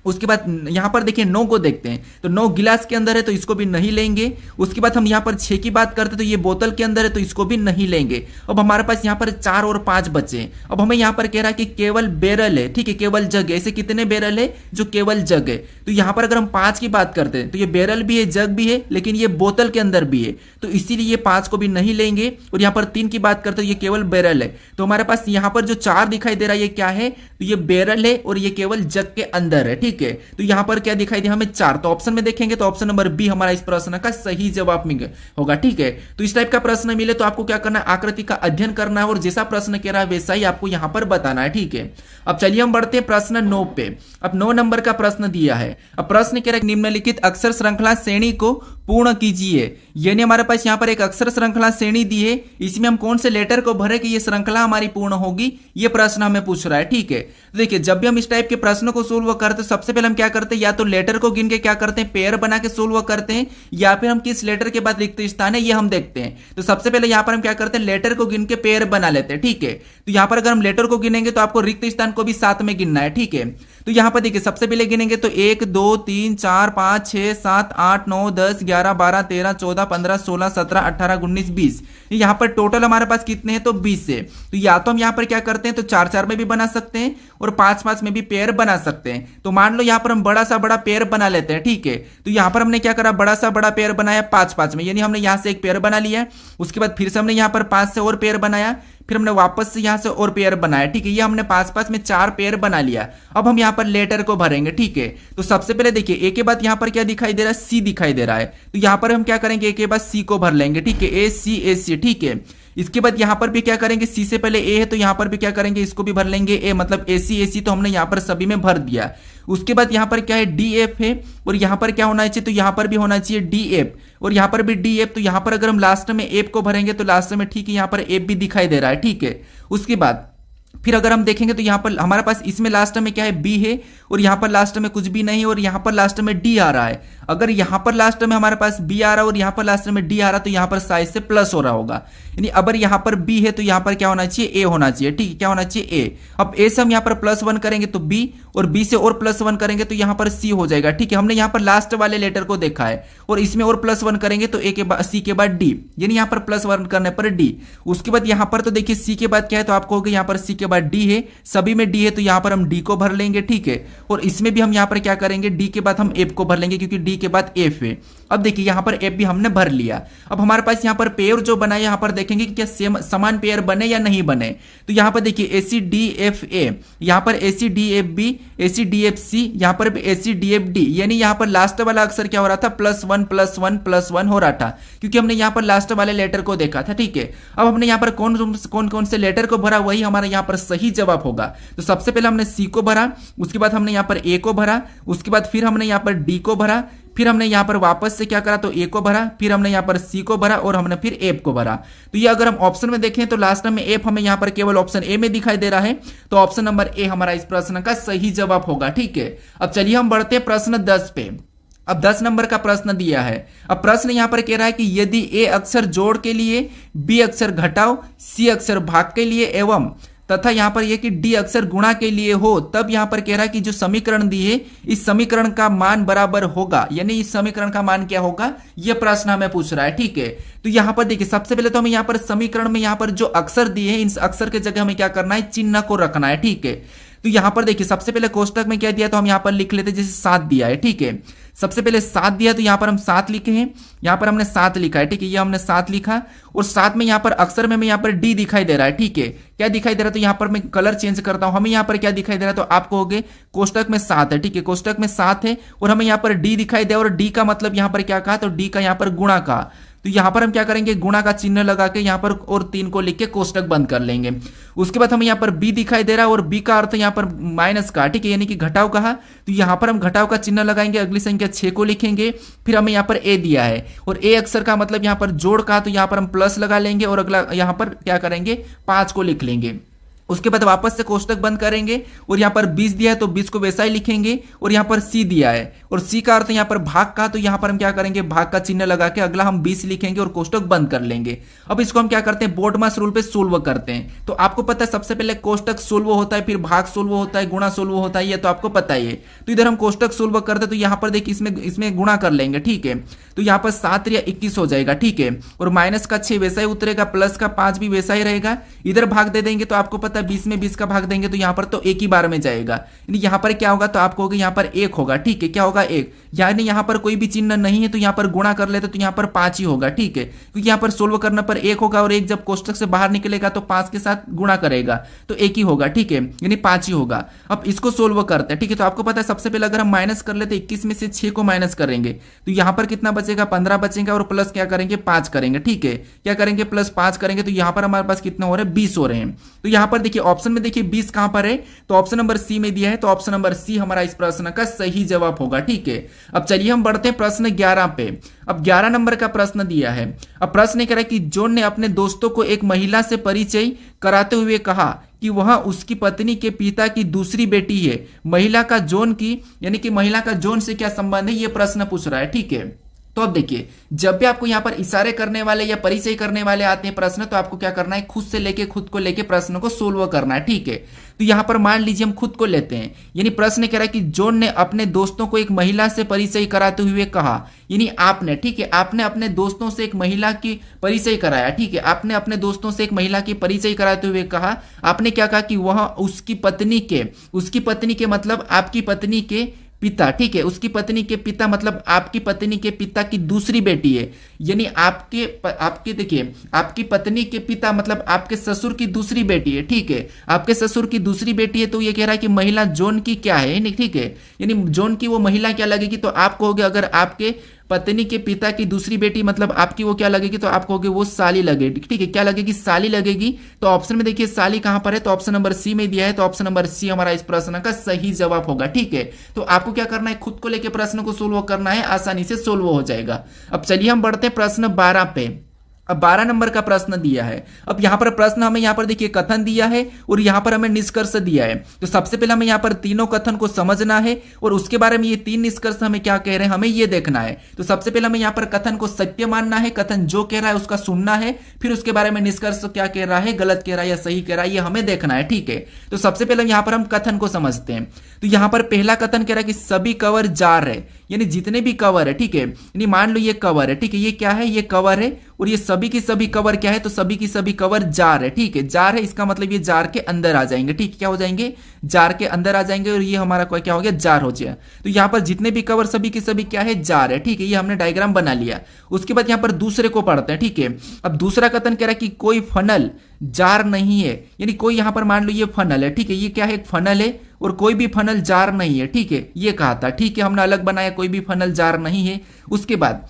उसके बाद यहाँ पर देखिए 9 को देखते हैं, तो 9 गिलास के अंदर है, तो इसको भी नहीं लेंगे। उसके बाद हम यहाँ पर 6 की बात करते हैं, तो ये बोतल के अंदर है, तो इसको भी नहीं लेंगे। अब हमारे पास यहाँ पर 4 और 5 बचे। अब हमें यहाँ पर कह रहा है कि केवल बैरल है, ठीक है, केवल जग है, ऐसे कितने बैरल है जो केवल जग है। तो यहाँ पर अगर हम 5 की बात करते हैं, तो ये बैरल भी है, जग भी है, लेकिन ये बोतल के अंदर भी है, तो इसीलिए ये 5 को भी नहीं लेंगे। और यहाँ पर 3 की बात करते हैं, ये केवल बैरल है, तो हमारे पास यहाँ पर जो 4 दिखाई दे रहा है ये क्या है, तो ये बैरल है और ये केवल जग के अंदर है, ठीक है। तो यहाँ पर क्या दिखाई दिया हमें 4, तो ऑप्शन में देखेंगे तो ऑप्शन नंबर बी हमारा इस प्रश्न का सही जवाब होगा, ठीक है। तो इस टाइप का प्रश्न मिले तो आपको क्या करना है, आकृति का अध्ययन करना है और जैसा प्रश्न कह रहा है वैसा ही आपको यहाँ पर बताना है, ठीक है। अब चलिए हम बढ़ते हैं प्रश्न 9 पे। अब 9 नंबर का प्रश्न दिया है। अब प्रश्न कह रहा है निम्नलिखित अक्षर श्रृंखला श्रेणी को पूर्ण कीजिए, यानी हमारे पास यहाँ पर एक अक्षर श्रृंखला श्रेणी दी है, इसमें हम कौन से लेटर को भरे कि ये श्रृंखला हमारी पूर्ण होगी, ये प्रश्न हमें पूछ रहा है, ठीक है। तो देखिए जब भी हम इस टाइप के प्रश्नों को सोल्व करते हैं, सबसे पहले हम क्या करते हैं, या तो लेटर को गिन के क्या करते हैं, पेयर बना के सोल्व करते हैं, या फिर हम किस लेटर के बाद रिक्त स्थान है ये हम देखते हैं। तो सबसे पहले यहाँ पर हम क्या करते हैं, लेटर को गिन के पेयर बना लेते हैं, ठीक है। तो यहाँ पर अगर हम लेटर को गिनेंगे तो आपको रिक्त स्थान को भी साथ में गिनना है, ठीक है। तो यहाँ पर देखिए सबसे पहले गिनेंगे तो 1 2 3 4 5 6 7 8 9 10 11 12 13 14 15 16 17 18 19 20, यहाँ पर टोटल हमारे पास कितने हैं, तो 20 से। तो या तो हम यहाँ पर क्या करते हैं, तो 4 4 में भी बना सकते हैं और 5 5 में भी पेयर बना सकते हैं। तो मान लो यहाँ पर हम बड़ा सा बड़ा पेयर बना लेते हैं, ठीक है। तो यहाँ पर हमने क्या करा, बड़ा सा बड़ा पेयर बनाया 5 5 में, यानी हमने यहाँ से एक पेयर बना लिया। उसके बाद फिर से हमने यहाँ पर 5 से और पेयर बनाया, फिर हमने वापस से यहाँ से और पेयर बनाया, ठीक है। ये हमने 5 5 में 4 पेयर बना लिया। अब हम यहाँ पर लेटर को भरेंगे, ठीक है। तो सबसे पहले देखिए ए के बाद यहाँ पर क्या दिखाई दे रहा है, सी दिखाई दे रहा है, तो यहाँ पर हम क्या करेंगे, ए के बाद सी को भर लेंगे, ठीक है, ए सी, ठीक है। इसके बाद यहाँ पर भी क्या करेंगे, सी से पहले ए है तो यहाँ पर भी क्या करेंगे, इसको भी भर लेंगे ए, मतलब ए सी, तो हमने यहाँ पर सभी में भर दिया। उसके बाद यहाँ पर क्या है, डी एफ है, और यहाँ पर क्या होना चाहिए, तो यहाँ पर भी होना चाहिए डी एफ, और यहाँ पर भी डी एफ। तो यहाँ पर अगर हम लास्ट में एफ को भरेंगे तो लास्ट में, ठीक है, यहाँ पर एफ भी दिखाई दे रहा है, ठीक है। उसके बाद फिर अगर हम देखेंगे तो यहाँ पर हमारे पास इसमें लास्ट में क्या है, बी है, और यहाँ पर लास्ट में कुछ भी नहीं, और यहाँ पर लास्ट में डी आ रहा है। अगर यहाँ पर लास्ट में हमारे पास बी आ रहा है और यहाँ पर लास्ट में डी आ रहा है, तो यहाँ पर साइज से प्लस हो रहा होगा, यानी अगर यहाँ पर बी है तो यहाँ पर क्या होना चाहिए, ए होना चाहिए, ठीक है, क्या होना चाहिए, ए। अब ए से हम यहाँ पर +1 करेंगे तो बी, और बी से और +1 करेंगे तो यहाँ पर सी हो जाएगा, ठीक है। हमने यहाँ पर लास्ट वाले लेटर को देखा है, और इसमें और +1 करेंगे तो ए के बाद सी के बाद डी, यानी यहाँ पर +1 करने पर डी। उसके बाद यहाँ पर तो देखिए सी के बाद क्या है, तो आपको होगा यहाँ पर सी के बाद डी है, सभी में डी है तो यहाँ पर हम डी को भर लेंगे, ठीक है। और इसमें भी हम यहाँ पर क्या करेंगे, डी के बाद हम एफ को भर लेंगे क्योंकि डी के बाद एफ है। अब देखिए यहाँ पर एफ भी हमने भर लिया। अब हमारे पास यहाँ पर पेयर जो बना है, यहाँ पर देखेंगे कि क्या सेम समान पेयर बने या नहीं बने। तो यहाँ पर देखिए ए सी डी एफ ए, यहाँ पर ए सी डी एफ बी, ए सी डी एफ सी, यहाँ पर भी ए सी डी एफ डी, यानी यहाँ पर लास्ट वाला अक्षर क्या हो रहा था, +1+1+1 हो रहा था क्योंकि हमने यहाँ पर लास्ट वाले लेटर को देखा था, ठीक है। अब हमने यहाँ पर कौन कौन से लेटर को भरा, वही हमारा यहाँ पर सही जवाब होगा। तो सबसे पहले हमने सी को भरा, उसके बाद हमने यहाँ पर ए को भरा, उसके बाद फिर हमने यहाँ पर डी को भरा, फिर हमने यहाँ पर वापस से क्या करा तो ए को भरा, फिर हमने यहाँ पर सी को भरा और हमने फिर एफ को भरा। तो ये अगर हम ऑप्शन में देखें तो लास्ट में एफ हमें यहाँ पर केवल ऑप्शन ए में दिखाई दे रहा है, तो ऑप्शन नंबर ए हमारा इस प्रश्न का सही जवाब होगा, ठीक है। अब चलिए हम बढ़ते हैं प्रश्न 10 पे। अब 10 नंबर का प्रश्न दिया है। अब प्रश्न यहां पर कह रहा है कि यदि ए अक्षर जोड़ के लिए, बी अक्षर घटाव, सी अक्षर भाग के लिए एवं तथा यहां पर यह कि डी अक्षर गुणा के लिए हो, तब यहां पर कह रहा है कि जो समीकरण दी है इस समीकरण का मान बराबर होगा, यानी इस समीकरण का मान क्या होगा, यह प्रश्न हमें पूछ रहा है, ठीक है। तो यहां पर देखिए सबसे पहले तो हमें यहां पर समीकरण में यहां पर जो अक्षर दिए हैं, इन अक्षर के जगह हमें क्या करना है, चिन्ह को रखना है, ठीक है। तो यहां पर देखिए सबसे पहले कोष्टक में क्या दिया तो हम यहां पर लिख लेते, जैसे 7 दिया है, ठीक है। सबसे पहले 7 दिया तो यहां पर हम 7 लिखे हैं, यहां पर हमने 7 लिखा है, ठीक है। ये हमने 7 लिखा और साथ में यहां पर अक्षर में यहां पर डी दिखाई दे रहा है, ठीक है। क्या दिखाई दे रहा है तो यहां पर मैं कलर चेंज करता हूं, हमें यहां पर क्या दिखाई दे रहा है तो आप कहोगे कोष्टक में 7 है, ठीक है। कोष्टक में 7 है और हमें यहां पर डी दिखाई दे, और डी का मतलब यहां पर क्या कहा तो डी का यहां पर गुणा कहा। तो यहां पर हम क्या करेंगे, गुणा का चिन्ह लगा के यहां पर और 3 को लिख के कोष्टक बंद कर लेंगे। उसके बाद हमें यहां पर बी दिखाई दे रहा है और बी का अर्थ यहां पर माइनस का, ठीक है, यानी कि घटाव कहा। तो यहां पर हम घटाव का चिन्ह लगाएंगे, अगली संख्या 6 को लिखेंगे, फिर हमें यहां पर ए दिया है और ए अक्षर का मतलब यहां पर जोड़ का, तो यहां पर हम प्लस लगा लेंगे और अगला यहां पर क्या करेंगे 5 को लिख लेंगे। उसके बाद वापस से कोष्टक बंद करेंगे और यहां पर 20 दिया है तो 20 को वैसा ही लिखेंगे और यहां पर सी दिया है और सी का अर्थ यहां पर भाग का, तो यहां पर हम क्या करेंगे भाग का चिन्ह लगा के अगला हम 20 लिखेंगे और कोष्टक बंद कर लेंगे। अब इसको हम क्या करते हैं, बोर्डमास रूल पे सोल्व करते हैं। तो आपको पता है सबसे पहले कोष्टक सोल्व होता है, फिर भाग सोल्व होता है, गुणा सोल्व होता है, ये तो आपको पता ही है। तो इधर हम कोष्टक सोल्व करते हैं तो यहां पर देखिए इसमें गुणा कर लेंगे, ठीक है। तो यहां पर 7 या 21 हो जाएगा, ठीक है। और माइनस का 6 वैसा ही उतरेगा, प्लस का 5 भी वैसा ही रहेगा। इधर भाग दे देंगे तो आपको पता है 20 में 20 का भाग देंगे तो यहां पर तो एक ही बार में जाएगा, यानी यहां पर क्या होगा तो आप कहोगे यहां पर 1 होगा, ठीक है। क्या होगा 1, यानी यहां पर कोई भी चिन्ह नहीं है तो यहां पर गुणा कर लेते तो यहां पर 5 ही होगा, ठीक है। क्योंकि यहां पर सोल्व करने पर 1 होगा और 1 जब कोष्टक से बाहर निकलेगा तो 5 के साथ गुणा करेगा तो 1 ही होगा, ठीक है, यानी 5 ही होगा। अब इसको सोल्व करते हैं, ठीक है। तो आपको पता है सबसे पहले अगर हम माइनस कर लेते 21 में से 6 को माइनस करेंगे तो यहां पर कितना बचेगा 15 बचेगा और प्लस क्या करेंगे 5 करेंगे, ठीक है। क्या करेंगे प्लस 5 करेंगे तो यहां पर हमारे पास कितना हो रहा है 20 हो रहे हैं। तो यहां पर देखिए ऑप्शन में देखिए 20 कहां पर है तो ऑप्शन नंबर सी में दिया है, तो ऑप्शन नंबर सी हमारा इस प्रश्न का सही जवाब होगा, ठीक है। अब चलिए हम बढ़ते हैं प्रश्न 11 पे। अब 11 नंबर का प्रश्न दिया है। अब प्रश्न ये कह रहा है कि जॉन ने अपने दोस्तों को एक महिला से परिचय कराते हुए कहा कि वह उसकी पत्नी के पिता की दूसरी बेटी है। महिला का जॉन की यानी कि महिला का जॉन से क्या संबंध है, यह प्रश्न पूछ रहा है, ठीक है। तो अब देखिए जब भी आपको यहां पर इशारे करने वाले या परिचय करने वाले आते हैं प्रश्न, तो आपको क्या करना है खुद से लेके खुद को लेके प्रश्न को सोल्व करना है, ठीक है। तो यहां पर मान लीजिए हम खुद को लेते हैं, यानी प्रश्न कह रहा है कि जॉन ने अपने दोस्तों को एक महिला से परिचय कराते हुए कहा, यानी आपने, ठीक है, आपने अपने दोस्तों से एक महिला की परिचय कराया, ठीक है। आपने अपने दोस्तों से एक महिला की परिचय कराते हुए कहा, आपने क्या कहा कि वह उसकी पत्नी के मतलब आपकी पत्नी के पिता, ठीक है, उसकी पत्नी के पिता मतलब आपकी पत्नी के पिता की दूसरी बेटी है, यानी आपके देखिए आपकी पत्नी के पिता मतलब आपके ससुर की दूसरी बेटी है, ठीक है। आपके ससुर की दूसरी बेटी है तो ये कह रहा है कि महिला जॉन की क्या है, ठीक है, यानी जॉन की वो महिला क्या लगेगी, तो आप कहोगे अगर आपके पत्नी के पिता की दूसरी बेटी मतलब आपकी वो क्या लगेगी, तो आप कहोगे वो साली लगेगी, ठीक है। क्या लगेगी, साली लगेगी। तो ऑप्शन में देखिए साली कहां पर है, तो ऑप्शन नंबर सी में दिया है, तो ऑप्शन नंबर सी हमारा इस प्रश्न का सही जवाब होगा, ठीक है। तो आपको क्या करना है, खुद को लेकर प्रश्न को सोल्व करना है, आसानी से सोल्व हो जाएगा। अब चलिए हम बढ़ते हैं प्रश्न 12 पे। अब 12 नंबर का प्रश्न दिया है। अब यहां पर प्रश्न हमें यहां पर देखिए कथन दिया है और यहां पर हमें निष्कर्ष दिया है। तो सबसे पहले हमें यहां पर तीनों कथन को समझना है और उसके बारे में ये 3 निष्कर्ष हमें क्या कह रहे हैं हमें ये देखना है। तो सबसे पहले हमें यहां पर कथन को सत्य मानना है, कथन जो कह रहा है उसका सुनना है, फिर उसके बारे में निष्कर्ष क्या कह रहा है, गलत कह रहा है या सही कह रहा है, ये हमें देखना है, ठीक है। तो सबसे पहले यहां पर हम कथन को समझते हैं। तो यहां पर पहला कथन कह रहा है कि सभी कवर जार है, यानी जितने भी कवर है, ठीक है, यानी मान लो ये कवर है, ठीक है, ये क्या है, ये कवर है और ये सभी की सभी कवर क्या है, तो सभी की सभी कवर जार है। ठीक है, जार है, इसका मतलब ये जार के अंदर आ जाएंगे। ठीक है, क्या हो जाएंगे, जार के अंदर आ जाएंगे, और ये हमारा क्या हो गया, जार हो जाए। तो यहाँ पर जितने भी कवर सभी की सभी क्या है, जार है। ठीक है, ये हमने डायग्राम बना लिया। उसके बाद यहाँ पर दूसरे को पढ़ते हैं। ठीक है, अब दूसरा कथन कह रहा है कि कोई फनल जार नहीं है, यानी कोई यहाँ पर मान लो ये फनल है। ठीक है, ये क्या है, एक फनल है, और कोई भी फनल जार नहीं है। ठीक है, ये कहा था। ठीक है, हमने अलग बनाया, कोई भी फनल जार नहीं है। उसके बाद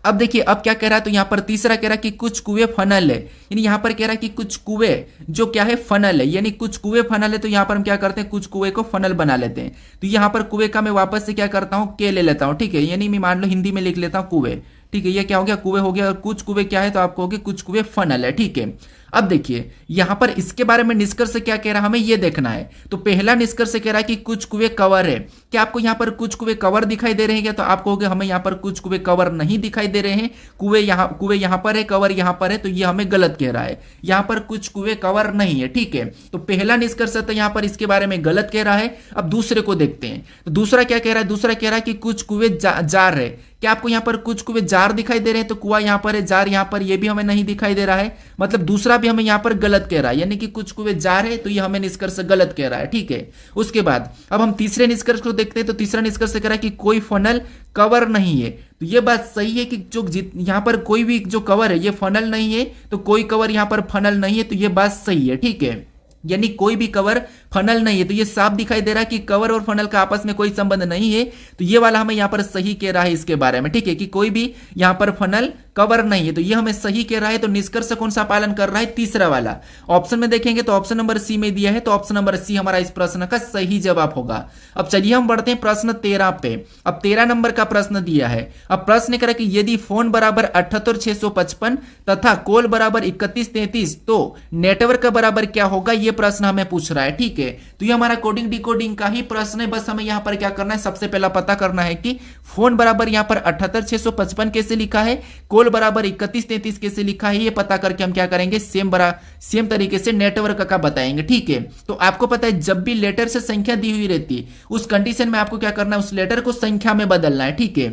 अब देखिए, अब क्या कह रहा है, तो यहां पर तीसरा कह रहा है कि कुछ कुएं फनल है, यानी यहां पर कह रहा है कि कुछ कुएं जो क्या है, फनल है, यानी कुछ कुएं फनल है। तो यहां पर हम क्या करते हैं, कुछ कुएं को फनल बना लेते हैं। तो यहां पर कुएं का मैं वापस से क्या करता हूं, के ले लेता हूं। ठीक है, यानी मैं मान लो हिंदी में लिख लेता हूं कुएं। ठीक है, ये क्या हो गया, कुएं हो गया, और कुछ कुएं क्या है, तो आपको हो गया कुछ कुएं फनल है। ठीक है, अब देखिए यहां पर इसके बारे में निष्कर्ष क्या कह रहा है, हमें यह देखना है। तो पहला निष्कर्ष कह रहा है कि कुछ कुएं कवर है। क्या आपको यहां पर कुछ कुएं कवर दिखाई दे रहे हैं क्या, तो आप कहोगे हमें यहां पर कुछ कुएं कवर नहीं दिखाई दे रहे हैं, कुएं यहां पर है, कवर यहां पर है, तो ये हमें गलत कह रहा है। यहां पर कुछ कुएं कवर नहीं है। ठीक है, तो पहला निष्कर्ष तो यहां पर इसके बारे में गलत कह रहा है। अब दूसरे को देखते हैं, तो दूसरा क्या कह रहा है, दूसरा कह रहा है कि कुछ कुएं जार है। क्या आपको यहां पर कुछ कुएं जार दिखाई दे रहे हैं, तो कुआं यहां पर है, जार यहां पर, ये भी हमें नहीं दिखाई दे रहा है, मतलब दूसरा भी हमें यहां पर गलत कह रहा है, यानी कि कुछ कुएं जार है, तो ये हमें निष्कर्ष गलत कह रहा है। ठीक है, उसके बाद अब हम तीसरे निष्कर्ष को देखते हैं। तो तीसरा निष्कर्ष कह रहा है कि कोई फनल कवर नहीं है। तो ये बात सही है कि जो यहां पर कोई भी जो कवर है ये फनल नहीं है, तो कोई कवर यहां पर फनल नहीं है, तो ये बात सही है। ठीक है, यानी कोई भी कवर फनल नहीं है, तो ये साफ दिखाई दे रहा है कि कवर और फनल का आपस में कोई संबंध नहीं है। तो ये वाला हमें यहां पर सही कह रहा है इसके बारे में। ठीक है, कि कोई भी यहां पर फनल कवर नहीं है, तो ये हमें सही कह रहा है। तो निष्कर्ष कौन सा पालन कर रहा है, तीसरा वाला। ऑप्शन में देखेंगे तो ऑप्शन नंबर सी में दिया है, तो ऑप्शन नंबर सी हमारा इस प्रश्न का सही जवाब होगा। अब चलिए हम बढ़ते हैं प्रश्न 13 पे। अब 13 नंबर का प्रश्न दिया है। अब प्रश्न करें कि यदि फोन बराबर 78655 तथा कॉल बराबर 3133 तो नेटवर्क का बराबर क्या होगा, यह प्रश्न हमें पूछ रहा है। ठीक है, तो ये हमारा कोडिंग डिकोडिंग का ही प्रश्न है। बस हमें यहां पर क्या करना है, सबसे पहला पता करना है कि फोन बराबर यहां पर 78655 कैसे लिखा है, कॉल बराबर 3133 कैसे लिखा है, ये पता करके हम क्या करेंगे, सेम तरीके से नेटवर्क का बताएंगे। ठीक है, तो आपको पता है जब भी लेटर से संख्या दी हुई रहती है उस कंडीशन में आपको क्या करना है, उस लेटर को संख्या में बदलना है। ठीक है,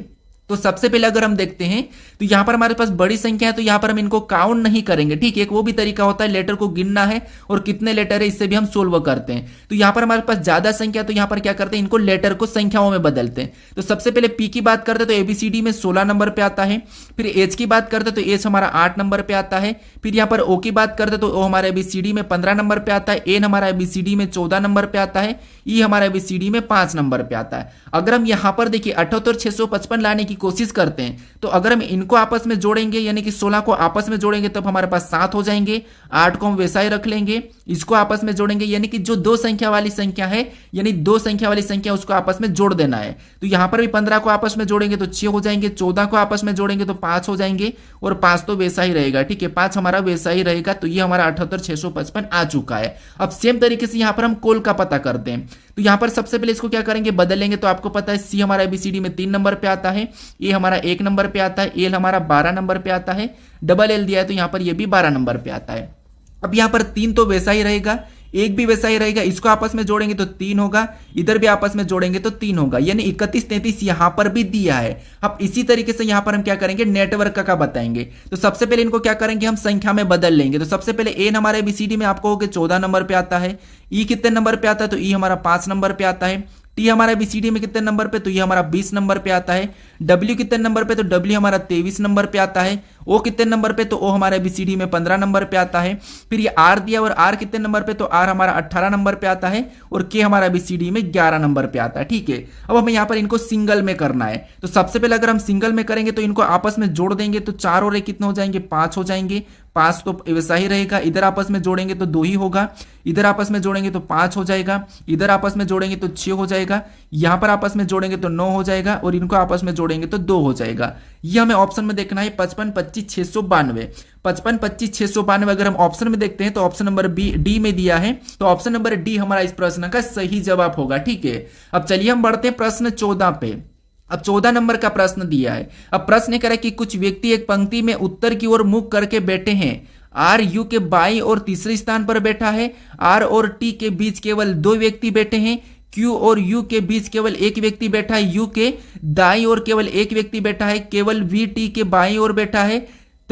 तो सबसे पहले अगर हम देखते हैं तो यहां पर हमारे पास बड़ी संख्या है, तो यहां पर हम इनको काउंट नहीं करेंगे। ठीक है, एक वो भी तरीका होता है लेटर को गिनना है और कितने लेटर है इससे भी हम सोल्व करते हैं। तो यहां पर हमारे पास ज्यादा संख्या, तो यहां पर क्या करते हैं, इनको लेटर को संख्याओं में बदलते हैं। तो सबसे पहले पी की बात करते हैं तो एबीसीडी में 16 नंबर पे आता है। फिर एच की बात करते हैं तो एच हमारा 8 नंबर पे आता है। फिर यहाँ पर ओ की बात करते हैं तो ओ हमारे एबीसीडी में 15 नंबर पे आता है। एन हमारा एबीसीडी में 14 नंबर पे आता है। ई हमारा एबीसीडी में 5 नंबर पे आता है। अगर हम यहां पर देखिए 78655 लाने की कोशिश करते हैं, तो अगर हम इनको आपस में जोड़ेंगे यानी कि 16 को आपस में जोड़ेंगे तब हमारे पास 7 हो जाएंगे। 8 को हम वैसा ही रख लेंगे, इसको आपस में जोड़ेंगे यानी कि जो दो संख्या वाली संख्या है, यानी दो संख्या वाली संख्या उसको आपस में जोड़ देना है। तो यहां पर भी 15 को आपस में जोड़ेंगे तो 6 हो जाएंगे, 14 को आपस में जोड़ेंगे तो 5 हो जाएंगे, और 5 तो वैसा ही रहेगा। ठीक है, 5 हमारा वैसा ही रहेगा। तो ये हमारा 78655 आ चुका है। अब सेम तरीके से यहां पर हम कोल का पता करते हैं। तो यहां पर सबसे पहले इसको क्या करेंगे, बदलेंगे। तो आपको पता है सी हमारा एबीसीडी में 3 नंबर पे आता है, ए हमारा 1 नंबर पे आता है, एल हमारा 12 नंबर पे आता है, डबल एल दिया है तो यहां पर ये भी 12 नंबर पे आता है। अब यहां पर 3 तो वैसा ही रहेगा, एक भी वैसा ही रहेगा। इसको आपस में जोड़ेंगे तो 3 होगा, इधर भी आपस में जोड़ेंगे तो 3 होगा, यानी 3133 यहां पर भी दिया है। अब इसी तरीके से यहां पर हम क्या करेंगे, नेटवर्क का बताएंगे। तो सबसे पहले इनको क्या करेंगे, हम संख्या में बदल लेंगे। तो सबसे पहले एन हमारे एबीसीडी में आपको 14 नंबर पे आता है। ई कितने नंबर पे आता है, तो ई हमारा 5 नंबर पे आता है। टी हमारा बीसीडी में कितने नंबर पे, तो ये हमारा 20 नंबर पे आता है। डब्ल्यू कितने नंबर पे, तो डब्ल्यू हमारा 23 नंबर पे आता है। ओ कितने नंबर पे, तो ओ हमारा बीसीडी में 15 नंबर पे आता है। फिर ये आर दिया, और आर कितने नंबर पे, तो आर हमारा 18 नंबर पे आता है, और के हमारा बीसीडी में 11 नंबर पे आता है। ठीक है, अब हमें यहाँ पर इनको सिंगल में करना है। तो सबसे पहले अगर हम सिंगल में करेंगे तो इनको आपस में जोड़ देंगे, तो 4 और 1 कितने हो जाएंगे, 5 हो जाएंगे। 5 तो वैसा ही रहेगा, इधर आपस में जोड़ेंगे तो 2 ही होगा, इधर आपस में जोड़ेंगे तो 5 हो जाएगा, इधर आपस में जोड़ेंगे तो 6 हो जाएगा, यहां पर आपस में जोड़ेंगे तो 9 हो जाएगा, और इनको आपस में जोड़ेंगे तो 2 हो जाएगा। ये हमें ऑप्शन में देखना है 55 25 692। 55 25 692 अगर हम ऑप्शन में देखते हैं तो ऑप्शन नंबर बी डी में दिया है, तो ऑप्शन नंबर डी हमारा इस प्रश्न का सही जवाब होगा। ठीक है, अब चलिए हम बढ़ते हैं प्रश्न 14 पे। अब 14 नंबर का प्रश्न दिया है। अब प्रश्न कह रहा है कि कुछ व्यक्ति एक पंक्ति में उत्तर की ओर मुख करके बैठे हैं। आर यू के बाईं और तीसरे स्थान पर बैठा है। आर और टी के बीच केवल 2 व्यक्ति बैठे हैं। क्यू और यू के बीच केवल 1 व्यक्ति बैठा है। यू के दाईं ओर केवल 1 व्यक्ति बैठा है। केवल वी टी के बाईं ओर बैठा है।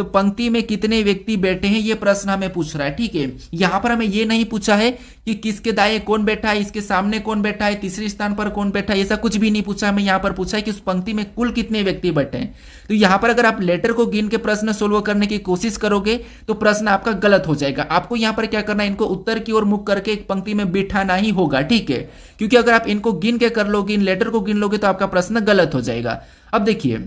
तो पंक्ति में कितने व्यक्ति बैठे हैं ये प्रश्न हमें पूछ रहा है। ठीक है, यहां पर हमें ये नहीं पूछा है कि किसके दाएं कौन बैठा है, इसके सामने कौन बैठा है, तीसरे स्थान पर कौन बैठा है, ऐसा कुछ भी नहीं पूछा। हमें यहाँ पर पूछा है कि उस पंक्ति में कुल कितने व्यक्ति बैठे हैं। तो यहाँ पर अगर आप लेटर को गिन के प्रश्न सोल्व करने की कोशिश करोगे तो प्रश्न आपका गलत हो जाएगा। आपको यहाँ पर क्या करना है, इनको उत्तर की ओर मुख करके एक पंक्ति में बिठाना ही होगा। ठीक है, क्योंकि अगर आप इनको गिन के कर लोगे, इन लेटर को गिन लोगे तो आपका प्रश्न गलत हो जाएगा। अब देखिए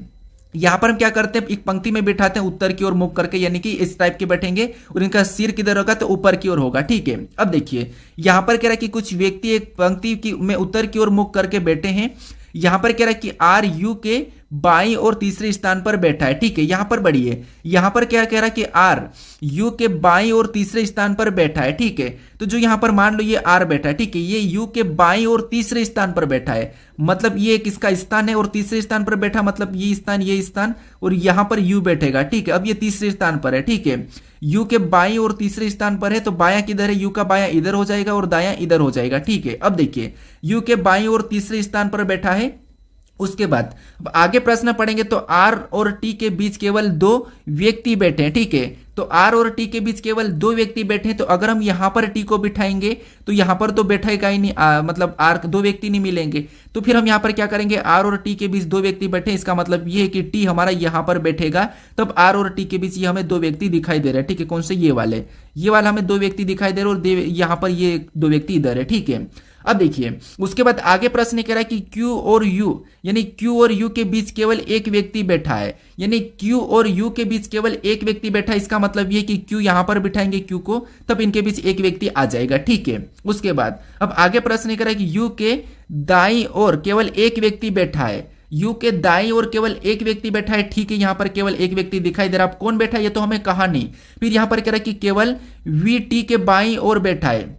यहां पर हम क्या करते हैं, एक पंक्ति में बिठाते हैं उत्तर की ओर मुख करके, यानी कि इस टाइप के बैठेंगे और इनका सिर किधर होगा तो ऊपर की ओर होगा। ठीक है, अब देखिए यहां पर कह रहा है कि कुछ व्यक्ति एक पंक्ति की में उत्तर की ओर मुख करके बैठे हैं। यहां पर कह रहा है कि आर यू के बाईं और तीसरे स्थान पर बैठा है। ठीक है, यहां पर बढ़िए, यहां पर क्या कह रहा है कि आर यू के बाईं और तीसरे स्थान पर बैठा है। ठीक है, तो जो यहां पर मान लो ये आर बैठा है, ठीक है, ये यू के बाईं और तीसरे स्थान पर बैठा है, मतलब ये किसका स्थान है और तीसरे स्थान पर बैठा, मतलब ये स्थान और यहां पर यू बैठेगा। ठीक है, अब ये तीसरे स्थान पर है। ठीक है, यू के बाईं और तीसरे स्थान पर है, तो बायां किधर है, यू का बायां इधर हो जाएगा और दायां इधर हो जाएगा। ठीक है, अब देखिए यू के बाईं और तीसरे स्थान पर बैठा है। उसके बाद आगे प्रश्न पढ़ेंगे तो आर और टी के बीच केवल 2 व्यक्ति बैठे हैं। ठीक है, तो आर और टी के बीच केवल 2 व्यक्ति बैठे हैं, तो अगर हम यहां पर टी को बिठाएंगे तो यहां पर तो बैठेगा ही नहीं, मतलब आर 2 व्यक्ति नहीं मिलेंगे। तो फिर हम यहां पर क्या करेंगे, आर और टी के बीच 2 व्यक्ति बैठे, इसका मतलब ये है कि टी हमारा यहां पर बैठेगा, तब आर और टी के बीच ये हमें 2 व्यक्ति दिखाई दे रहे हैं। ठीक है, कौन से, ये वाला हमें 2 व्यक्ति दिखाई दे रहे और यहां पर ये 2 व्यक्ति इधर है। ठीक है, अब देखिए उसके बाद आगे प्रश्न कह रहा है कि Q और U, यानी Q और U के बीच केवल एक व्यक्ति बैठा है, यानी Q और U के बीच केवल एक व्यक्ति बैठा है, इसका मतलब ये कि Q यहां पर बिठाएंगे Q को, तब इनके बीच एक व्यक्ति आ जाएगा। ठीक है, उसके बाद अब आगे प्रश्न कह रहा है कि U के दाईं ओर केवल एक व्यक्ति बैठा है, यू के दाईं ओर केवल एक व्यक्ति बैठा है। ठीक है, यहां पर केवल एक व्यक्ति दिखाई दे रहा है, अब कौन बैठा है ये तो हमें कहा नहीं। फिर यहां पर कह रहा है कि केवल वी टी के बाईं ओर बैठा है,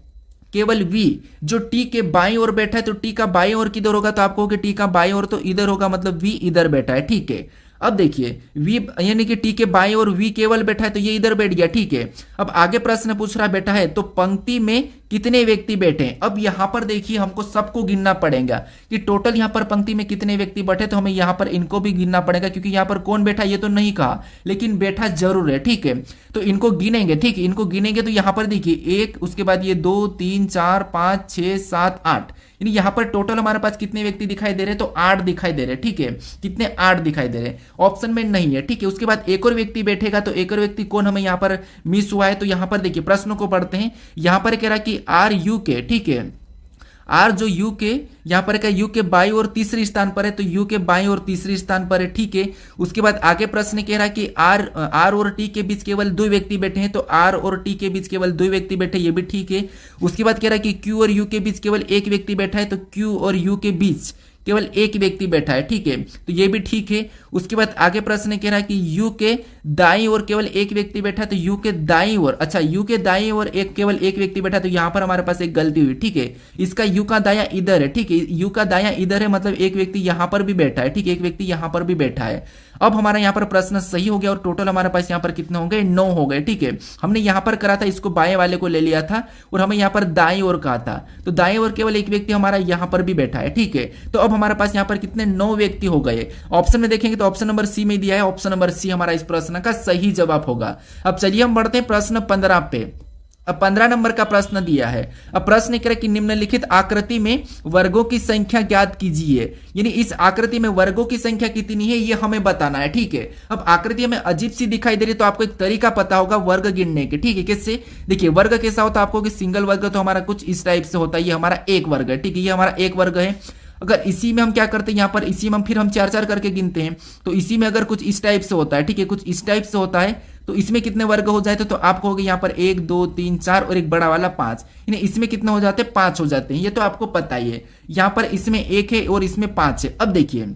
केवल V जो T के बाईं ओर बैठा है, तो T का बाईं ओर किधर होगा, तो आपको कि T का बाईं ओर तो इधर होगा, मतलब V इधर बैठा है। ठीक है, अब देखिए V यानी कि T के बाईं ओर V केवल बैठा है, तो ये इधर बैठ गया। ठीक है, अब आगे प्रश्न पूछ रहा बैठा है तो पंक्ति में कितने व्यक्ति बैठे हैं। अब यहां पर देखिए हमको सबको गिनना पड़ेगा कि टोटल यहां पर पंक्ति में कितने व्यक्ति बैठे, तो हमें यहां पर इनको भी गिनना पड़ेगा, क्योंकि यहां पर कौन बैठा ये तो नहीं कहा, लेकिन बैठा जरूर है। ठीक है, तो इनको गिनेंगे। ठीक है, इनको गिनेंगे तो यहां पर देखिए 1, उसके बाद ये 2 3 4 5 6 7 8, यानी यहां पर टोटल हमारे पास कितने व्यक्ति दिखाई दे रहे हैं, तो 8 दिखाई दे रहे हैं। ठीक है, कितने, 8 दिखाई दे रहे हैं, ऑप्शन में नहीं है। ठीक है, उसके बाद एक और व्यक्ति बैठेगा, तो एक और व्यक्ति कौन हमें यहां पर मिस हुआ है, तो यहां पर देखिए प्रश्नों को पढ़ते हैं। यहां पर कह रहा कि आर यू के, ठीक है, आर जो यू के यहां पर क्या यू के बाईं और तीसरे स्थान पर है, तो यू के बाईं और तीसरे स्थान पर है। ठीक है, उसके बाद आगे प्रश्न कह रहा है कि आर और टी के बीच केवल 2 व्यक्ति बैठे हैं, तो आर और टी के बीच केवल 2 व्यक्ति बैठे, ये भी ठीक है। उसके बाद कह रहा है कि क्यू और यू के बीच केवल एक व्यक्ति बैठा है, तो क्यू और यू के बीच केवल एक व्यक्ति बैठा है। ठीक है, तो ये भी ठीक है। उसके बाद आगे प्रश्न कह रहा है कि यू के दाईं ओर केवल एक व्यक्ति बैठा है, तो यू के दाईं ओर, अच्छा यू के दाईं ओर केवल एक व्यक्ति बैठा है, तो यहां पर हमारे पास एक गलती हुई। ठीक है, इसका यू का दायां इधर है। ठीक है, यू का दायां इधर है, मतलब एक व्यक्ति यहां पर भी बैठा है। ठीक है, एक व्यक्ति यहां पर भी बैठा है। अब हमारा यहाँ पर प्रश्न सही हो गया और टोटल हमारे पास यहाँ पर कितने हो गए, 9 हो गए। ठीक है, हमने यहाँ पर करा था, इसको बाएं वाले को ले लिया था और हमें यहाँ पर दाएं ओर कहा था, तो दाएं ओर केवल एक व्यक्ति हमारा यहाँ पर भी बैठा है। ठीक है, तो अब हमारे पास यहाँ पर कितने, 9 व्यक्ति हो गए। ऑप्शन में देखेंगे तो ऑप्शन नंबर सी में दिया है, ऑप्शन नंबर सी हमारा इस प्रश्न का सही जवाब होगा। अब चलिए हम बढ़ते हैं प्रश्न 15 पे। अब 15 नंबर का प्रश्न दिया है। अब प्रश्न कह रहा है कि निम्नलिखित आकृति में वर्गों की संख्या ज्ञात कीजिए, यानी इस आकृति में वर्गों की संख्या कितनी है ये हमें बताना है। ठीक है, अब आकृति हमें अजीब सी दिखाई दे रही है, तो आपको एक तरीका पता होगा वर्ग गिनने के। ठीक है, किससे, देखिए वर्ग कैसा होता है आपको कि सिंगल वर्ग तो हमारा कुछ इस टाइप से होता है, ये हमारा एक वर्ग है। ठीक है, ये हमारा एक वर्ग है। अगर इसी में हम क्या करते हैं, यहाँ पर इसी में हम फिर हम 4-4 करके गिनते हैं, तो इसी में अगर कुछ इस टाइप से होता है, ठीक है, कुछ इस टाइप से होता है, तो इसमें कितने वर्ग हो जाए, तो आप कहोगे यहाँ पर 1 2 3 4 और एक बड़ा वाला 5, यानी इसमें कितने हो जाते हैं, 5 हो जाते हैं। ये तो आपको पता ही है। यहाँ पर इसमें 1 है और इसमें 5 है। अब देखिए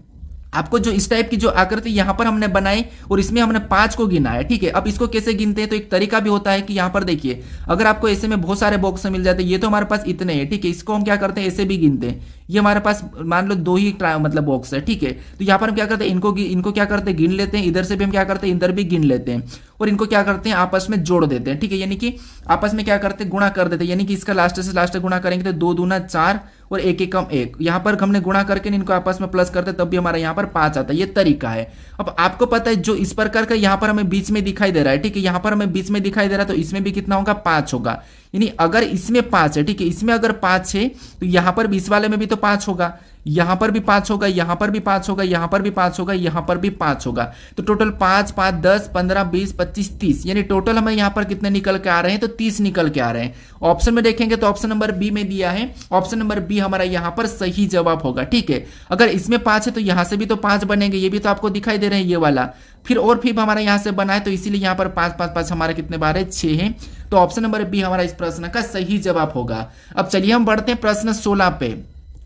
आपको जो इस टाइप की जो आकृति यहाँ पर हमने बनाई और इसमें हमने 5 को गिना है। ठीक है, अब इसको कैसे गिनते हैं, तो एक तरीका भी होता है कि यहाँ पर देखिए अगर आपको ऐसे में बहुत सारे बॉक्स मिल जाते हैं, ये तो हमारे पास इतने हैं। ठीक है, इसको हम क्या करते हैं, ऐसे भी गिनते हैं, ये हमारे पास मान लो दो ही मतलब बॉक्स है, ठीक है। तो यहाँ पर हम क्या करते हैं, इनको क्या करते हैं, गिन लेते हैं, इधर से भी हम क्या करते हैं, इधर भी गिन लेते हैं, और इनको क्या करते हैं, आपस में जोड़ देते हैं, ठीक है। यानी कि आपस में क्या करते हैं, गुणा कर देते हैं। यानी कि इसका लास्ट से लास्ट गुणा करेंगे तो 2 दूना 4 और 1 एकम 1, यहाँ पर हमने गुणा करके इनको आपस में प्लस करते तब भी हमारा यहाँ पर 5 आता है। ये तरीका है। अब आपको पता है जो इस प्रकार का यहाँ पर हमें बीच में दिखाई दे रहा है, ठीक है, यहाँ पर हमें बीच में दिखाई दे रहा है, तो इसमें भी कितना होगा, 5 होगा। यानी अगर इसमें 5 है, ठीक है, इसमें अगर 5 है तो यहाँ पर 20 वाले में भी तो 5 होगा, यहाँ पर भी 5 होगा, यहाँ पर भी 5 होगा, यहाँ पर भी 5 होगा, यहाँ पर भी 5 होगा। तो टोटल 5 5 10 15 20 25 30, यानी टोटल हमें यहाँ पर कितने निकल के आ रहे हैं, तो 30 निकल के आ रहे हैं। ऑप्शन में देखेंगे तो ऑप्शन नंबर बी में दिया है, ऑप्शन नंबर बी हमारा यहाँ पर सही जवाब होगा, ठीक है। अगर इसमें 5 है तो यहाँ से भी तो 5 बनेंगे, ये भी तो आपको दिखाई दे रहे हैं, ये वाला फिर हमारा यहाँ से बना है, तो इसीलिए यहाँ पर 5 5 5 हमारे कितने बार है, 6 है। तो ऑप्शन नंबर बी हमारा इस प्रश्न का सही जवाब होगा। अब चलिए हम बढ़ते हैं प्रश्न 16 पे।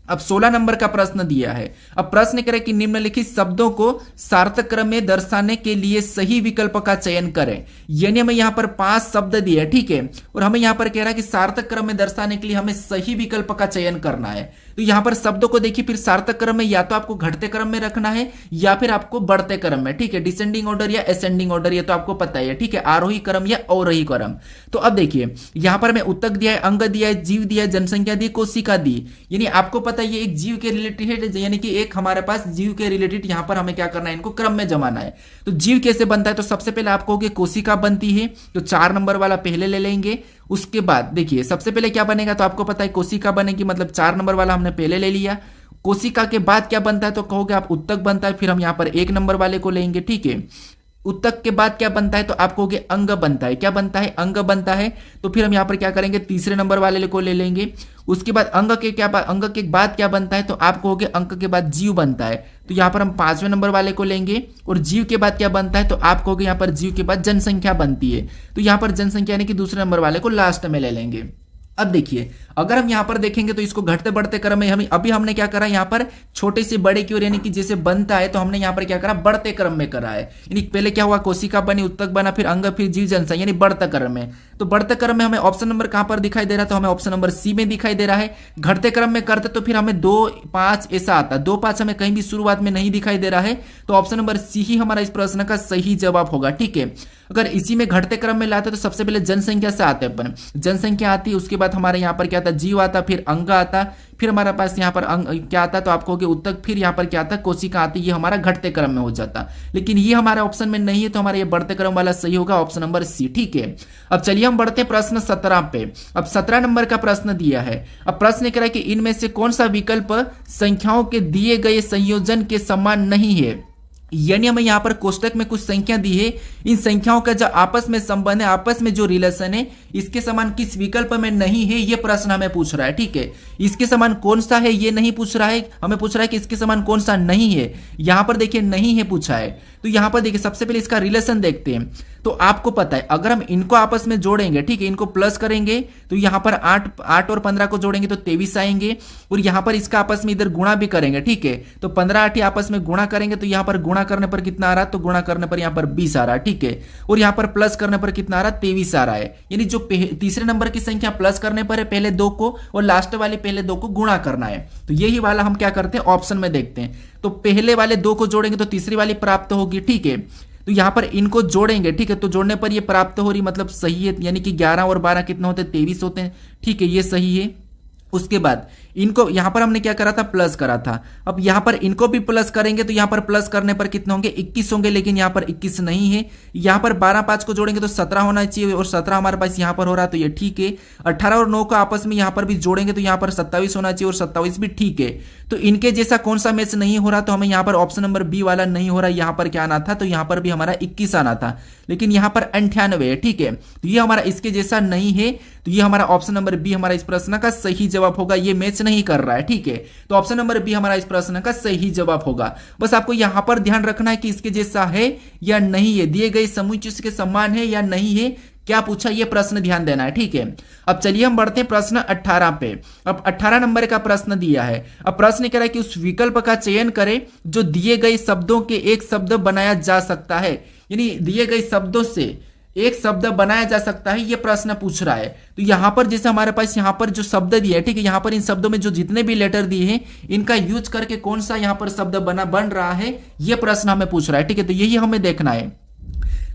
अब 16 नंबर का प्रश्न दिया है। अब प्रश्न करें कि निम्नलिखित शब्दों को सार्थक क्रम में दर्शाने के लिए सही विकल्प का चयन करें। यानी हमें यहाँ पर 5 शब्द दिए है, ठीक है, और हमें यहाँ पर कह रहा है कि सार्थक क्रम में दर्शाने के लिए हमें सही विकल्प का चयन करना है। तो यहाँ पर शब्दों को देखिए, फिर सार्थक क्रम में या तो आपको घटते क्रम में रखना है या फिर आपको बढ़ते क्रम में, ठीक है, डिसेंडिंग ऑर्डर या असेंडिंग ऑर्डर, ये तो आपको पता ही है, ठीक है, आरोही क्रम या अवरोही क्रम। तो अब देखिए यहाँ पर हमें उत्तक दिया है, अंग दिया है, जीव दिया है, जनसंख्या दी, कोशिका दी। यानी आपको पता है ये एक जीव के रिलेटेड है, यानी कि एक हमारे पास जीव के रिलेटेड यहाँ पर हमें क्या करना है, इनको क्रम में जमाना है। तो जीव कैसे बनता है, तो सबसे पहले आप कहोगे कोशिका बनती है, तो 4 नंबर वाला पहले ले लेंगे। उसके बाद देखिए सबसे पहले क्या बनेगा, तो आपको पता है कोशिका बनेगी, मतलब 4 नंबर वाला हमने पहले ले लिया। कोशिका के बाद क्या बनता है, तो कहोगे आप उत्तक बनता है, फिर हम यहाँ पर 1 नंबर वाले को लेंगे, ठीक है। उत्तक के बाद क्या बनता है, तो आप कहोगे अंग बनता है, क्या बनता है, अंग बनता है। तो फिर हम यहाँ पर क्या करेंगे, तीसरे नंबर वाले को ले लेंगे। उसके बाद अंग के बाद क्या बनता है, तो आप कहोगे अंक के बाद जीव बनता है, तो यहाँ पर हम 5वें नंबर वाले को लेंगे। और जीव के बाद क्या बनता है, तो आप कहोगे यहाँ पर जीव के बाद जनसंख्या बनती है, तो यहाँ पर जनसंख्या यानी कि दूसरे नंबर वाले को लास्ट में ले लेंगे। अब देखिए अगर हम यहाँ पर देखेंगे तो इसको घटते बढ़ते क्रम में हमें अभी हमने क्या करा, यहाँ पर छोटे से बड़े की ओर, यानी कि जैसे बनता है तो हमने यहाँ पर क्या करा, बढ़ते क्रम में करा है। यानी पहले क्या हुआ, कोशिका बनी, उत्तक बना, फिर अंग, फिर जीव, जनसंख्या, यानी बढ़ते क्रम में। तो बढ़ते क्रम में हमें ऑप्शन नंबर कहां पर दिखाई दे रहा है, तो हमें ऑप्शन नंबर सी में दिखाई दे रहा है। घटते क्रम में करते तो फिर हमें 2 5 ऐसा आता, 2 5 हमें कहीं भी शुरुआत में नहीं दिखाई दे रहा है, तो ऑप्शन नंबर सी ही हमारा इस प्रश्न का सही जवाब होगा, ठीक है। अगर इसी में घटते क्रम में लाते तो सबसे पहले जनसंख्या से आते अपन, जनसंख्या आती, उसके बाद हमारे यहाँ पर क्या आता, जीव आता, फिर अंग आता, फिर हमारे पास यहाँ पर अंग क्या आता, तो आपको उत्तक, फिर यहाँ पर क्या आता, कोशिका आती, ये हमारा घटते क्रम में हो जाता। लेकिन ये हमारे ऑप्शन में नहीं है, तो हमारा ये बढ़ते क्रम वाला सही होगा, ऑप्शन नंबर सी, ठीक है। अब चलिए हम बढ़ते प्रश्न 17 पे। अब 17 नंबर का प्रश्न दिया है। अब प्रश्न कह रहा है कि इनमें से कौन सा विकल्प संख्याओं के दिए गए संयोजन के समान नहीं है। यानी हमें यहाँ पर कोष्टक में कुछ संख्या दी है, इन संख्याओं का जो आपस में संबंध है, आपस में जो रिलेशन है, इसके समान किस विकल्प में नहीं है, ये प्रश्न हमें पूछ रहा है, ठीक है। इसके समान कौन सा है ये नहीं पूछ रहा है, हमें पूछ रहा है कि इसके समान कौन सा नहीं है। यहाँ पर देखिए नहीं है पूछा है, तो यहाँ पर देखिए सबसे पहले इसका रिलेशन देखते हैं। तो आपको पता है अगर हम इनको आपस में जोड़ेंगे, ठीक है, इनको प्लस करेंगे तो यहाँ पर 8 और 15 को जोड़ेंगे तो 23 आएंगे, और यहाँ पर इसका आपस में इधर गुणा भी करेंगे, ठीक है। तो 15 8 आपस में गुणा करेंगे तो यहाँ पर गुणा करने पर कितना आ रहा है, तो गुणा करने पर यहाँ पर 20 आ रहा है, ठीक है। और यहाँ पर प्लस करने पर कितना आ रहा है, 23 आ रहा है। यानी जो तीसरे नंबर की संख्या प्लस करने पर है पहले 2 को, और लास्ट वाले पहले 2 को गुणा करना है। तो यही वाला हम क्या करते हैं, ऑप्शन में देखते हैं। तो पहले वाले 2 को जोड़ेंगे तो तीसरी वाली प्राप्त होगी, ठीक है। तो यहां पर इनको जोड़ेंगे, ठीक है, तो जोड़ने पर ये प्राप्त हो रही, मतलब सही है। यानी कि 11 और 12 कितने होते हैं, 23 होते हैं, ठीक है, ये सही है। उसके बाद इनको यहां पर हमने क्या करा था, प्लस करा था। अब यहां पर इनको भी प्लस करेंगे तो यहां पर प्लस करने पर कितने होंगे, 21 होंगे, लेकिन यहां पर 21 नहीं है। यहां पर 12 5 को जोड़ेंगे तो 17 होना चाहिए, और 17 हमारे पास यहां पर हो रहा है, तो ये ठीक है। 18 और 9 को आपस में यहां पर भी जोड़ेंगे तो यहां पर 27 होना चाहिए, और 27 भी ठीक है। तो इनके जैसा कौन सा मैच नहीं हो रहा, तो हमें यहां पर ऑप्शन नंबर बी वाला नहीं हो रहा। यहां पर क्या आना था, तो यहां पर भी हमारा 21 आना था, लेकिन यहां पर 98 है, ठीक है। तो ये हमारा इसके जैसा नहीं है, तो ये हमारा ऑप्शन नंबर बी हमारा इस प्रश्न का सही जवाब होगा। ये मैच नहीं कर रहा है, ठीक है। तो ऑप्शन नंबर बी हमारा इस प्रश्न का सही जवाब होगा। बस आपको यहां पर ध्यान रखना है कि इसके जैसा है या नहीं है, दिए गए समूह चीज के समान है या नहीं है, क्या पूछा ये प्रश्न ध्यान देना है, ठीक है। अब चलिए हम बढ़ते हैं प्रश्न 18 पे। अब 18 नंबर का प्रश्न दिया है। अब प्रश्न कह रहा है कि उस विकल्प का चयन करें जो दिए गए शब्दों के एक शब्द बनाया जा सकता है। यानी दिए गए शब्दों से एक शब्द बनाया जा सकता है, ये प्रश्न पूछ रहा है। तो यहाँ पर जैसे हमारे पास यहाँ पर जो शब्द दिया है, ठीक है, यहाँ पर इन शब्दों में जो जितने भी लेटर दिए हैं इनका यूज करके कौन सा यहाँ पर शब्द बन रहा है, ये प्रश्न हमें पूछ रहा है। ठीक है, तो यही हमें देखना है।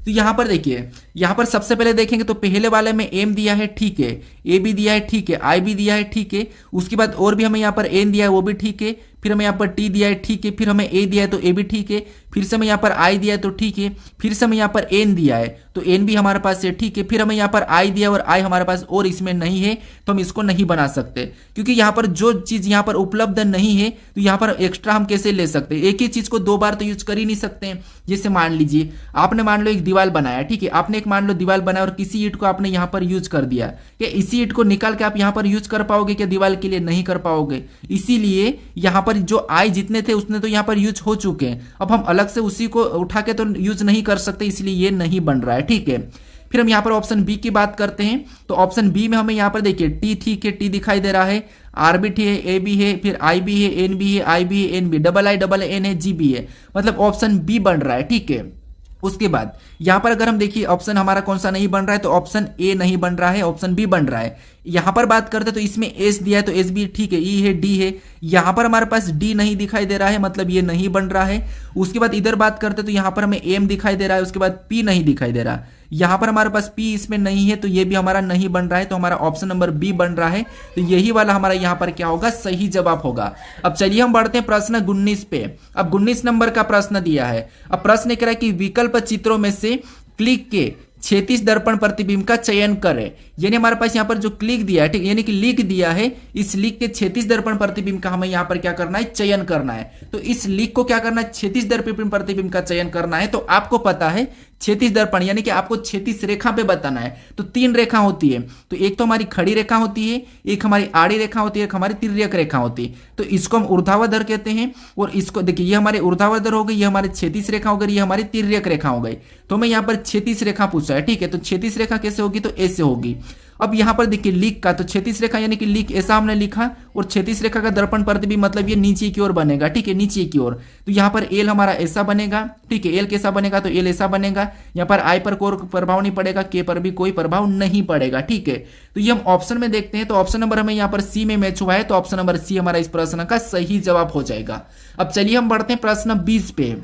तो यहाँ पर देखिए, यहाँ पर सबसे पहले देखेंगे तो पहले वाले में एम दिया है, ठीक है, ए भी दिया है, ठीक है, आई भी दिया है, ठीक है, उसके बाद और भी हमें यहाँ पर एन दिया है, वो भी ठीक है, फिर हमें यहाँ पर टी दिया है, ठीक है, फिर हमें ए दिया है तो ए भी ठीक है, फिर से हमें यहाँ पर आई दिया है तो ठीक है, फिर से हमें यहाँ पर एन दिया है तो एन भी हमारे पास है, ठीक है, फिर हमें यहाँ पर आई दिया और आई हमारे पास और इसमें नहीं है तो हम इसको नहीं बना सकते, क्योंकि यहाँ पर जो चीज यहाँ पर उपलब्ध नहीं है तो यहाँ पर एक्स्ट्रा हम कैसे ले सकते हैं। एक ही चीज को दो बार तो यूज कर ही नहीं सकते हैं। जैसे मान लीजिए आपने मान लो एक दीवार बनाया, ठीक है, आपने एक मान लो दीवार बनाया और किसी ईंट को आपने यहाँ पर यूज कर दिया, क्या इसी ईंट को निकाल के आप यहाँ पर यूज कर पाओगे क्या दीवार के लिए? नहीं कर पाओगे। इसीलिए यहाँ पर जो आई जितने थे उसने तो यहाँ पर यूज हो चुके हैं, अब हम अलग से उसी को उठा के तो यूज नहीं कर सकते, इसलिए ये नहीं बन रहा है। ठीक है, फिर हम यहाँ पर ऑप्शन बी की बात करते हैं। तो ऑप्शन बी में हमें यहाँ पर देखिए टी, ठीक है, टी दिखाई दे रहा है, आर भी है, ए भी है, फिर आई भी है, एन भी है, आई भी है, एन भी, डबल आई डबल एन है, जी भी है, मतलब ऑप्शन बी बन रहा है। ठीक है, उसके बाद यहां पर अगर हम देखिए ऑप्शन हमारा कौन सा नहीं बन रहा है, तो ऑप्शन ए नहीं बन रहा है, ऑप्शन बी बन रहा है। यहां पर बात करते तो इसमें एस दिया है तो एस भी ठीक है, ई है, डी है, यहां पर हमारे पास डी नहीं दिखाई दे रहा है, मतलब ये नहीं बन रहा है। उसके बाद इधर बात करते तो यहां पर हमें एम दिखाई दे रहा है, उसके बाद पी नहीं दिखाई दे रहा, यहां पर हमारे पास पी इसमें नहीं है तो ये भी हमारा नहीं बन रहा है, तो हमारा ऑप्शन नंबर बी बन रहा है। तो यही वाला हमारा यहां पर क्या होगा, सही जवाब होगा। अब चलिए हम बढ़ते हैं प्रश्न 19 पे। अब 19 नंबर का प्रश्न दिया है। अब प्रश्न कह रहा है कि विकल्प चित्रों में से क्लिक के क्षैतिज दर्पण प्रतिबिंब का चयन करें। यानी हमारे पास यहाँ पर जो क्लिक दिया है, ठीक, यानी कि लिख दिया है, इस लिख के क्षैतिज दर्पण प्रतिबिंब का हमें यहाँ पर क्या करना है, चयन करना है। तो इस लिख को क्या करना है, क्षैतिज दर्पण प्रतिबिंब का चयन करना है। तो आपको पता है क्षैतिज दर्पण यानी कि आपको क्षैतिज रेखा पे बताना है। तो 3 रेखा होती है, तो एक तो हमारी खड़ी रेखा होती है, एक हमारी आड़ी रेखा होती है, एक हमारी तिर्यक रेखा होती है। तो इसको हम ऊर्ध्वाधर कहते हैं, और इसको देखिए ये हमारे ऊर्ध्वाधर हो गई, ये हमारी क्षैतिज रेखा हो गई, ये हमारी तिर्यक रेखा हो गई। तो मैं यहाँ पर क्षैतिज रेखा पूछा है, ठीक है, तो क्षैतिज रेखा कैसे होगी, तो ऐसे होगी। अब यहाँ पर देखिए लिख का, तो क्षैतिज रेखा यानी कि लिख ऐसा हमने लिखा, और क्षैतिज रेखा का दर्पण प्रतिबिंब मतलब ये नीचे की ओर बनेगा, ठीक है, नीचे की ओर। तो यहाँ पर एल हमारा ऐसा बनेगा, ठीक है, एल कैसा बनेगा, तो एल ऐसा बनेगा। यहाँ पर आई पर कोई प्रभाव नहीं पड़ेगा, के पर भी कोई प्रभाव नहीं पड़ेगा, ठीक है। तो ये हम ऑप्शन में देखते हैं, तो ऑप्शन नंबर हमें यहाँ पर सी में मैच हुआ है, तो ऑप्शन नंबर सी हमारा इस प्रश्न का सही जवाब हो जाएगा। अब चलिए हम बढ़ते हैं प्रश्न 20 पे।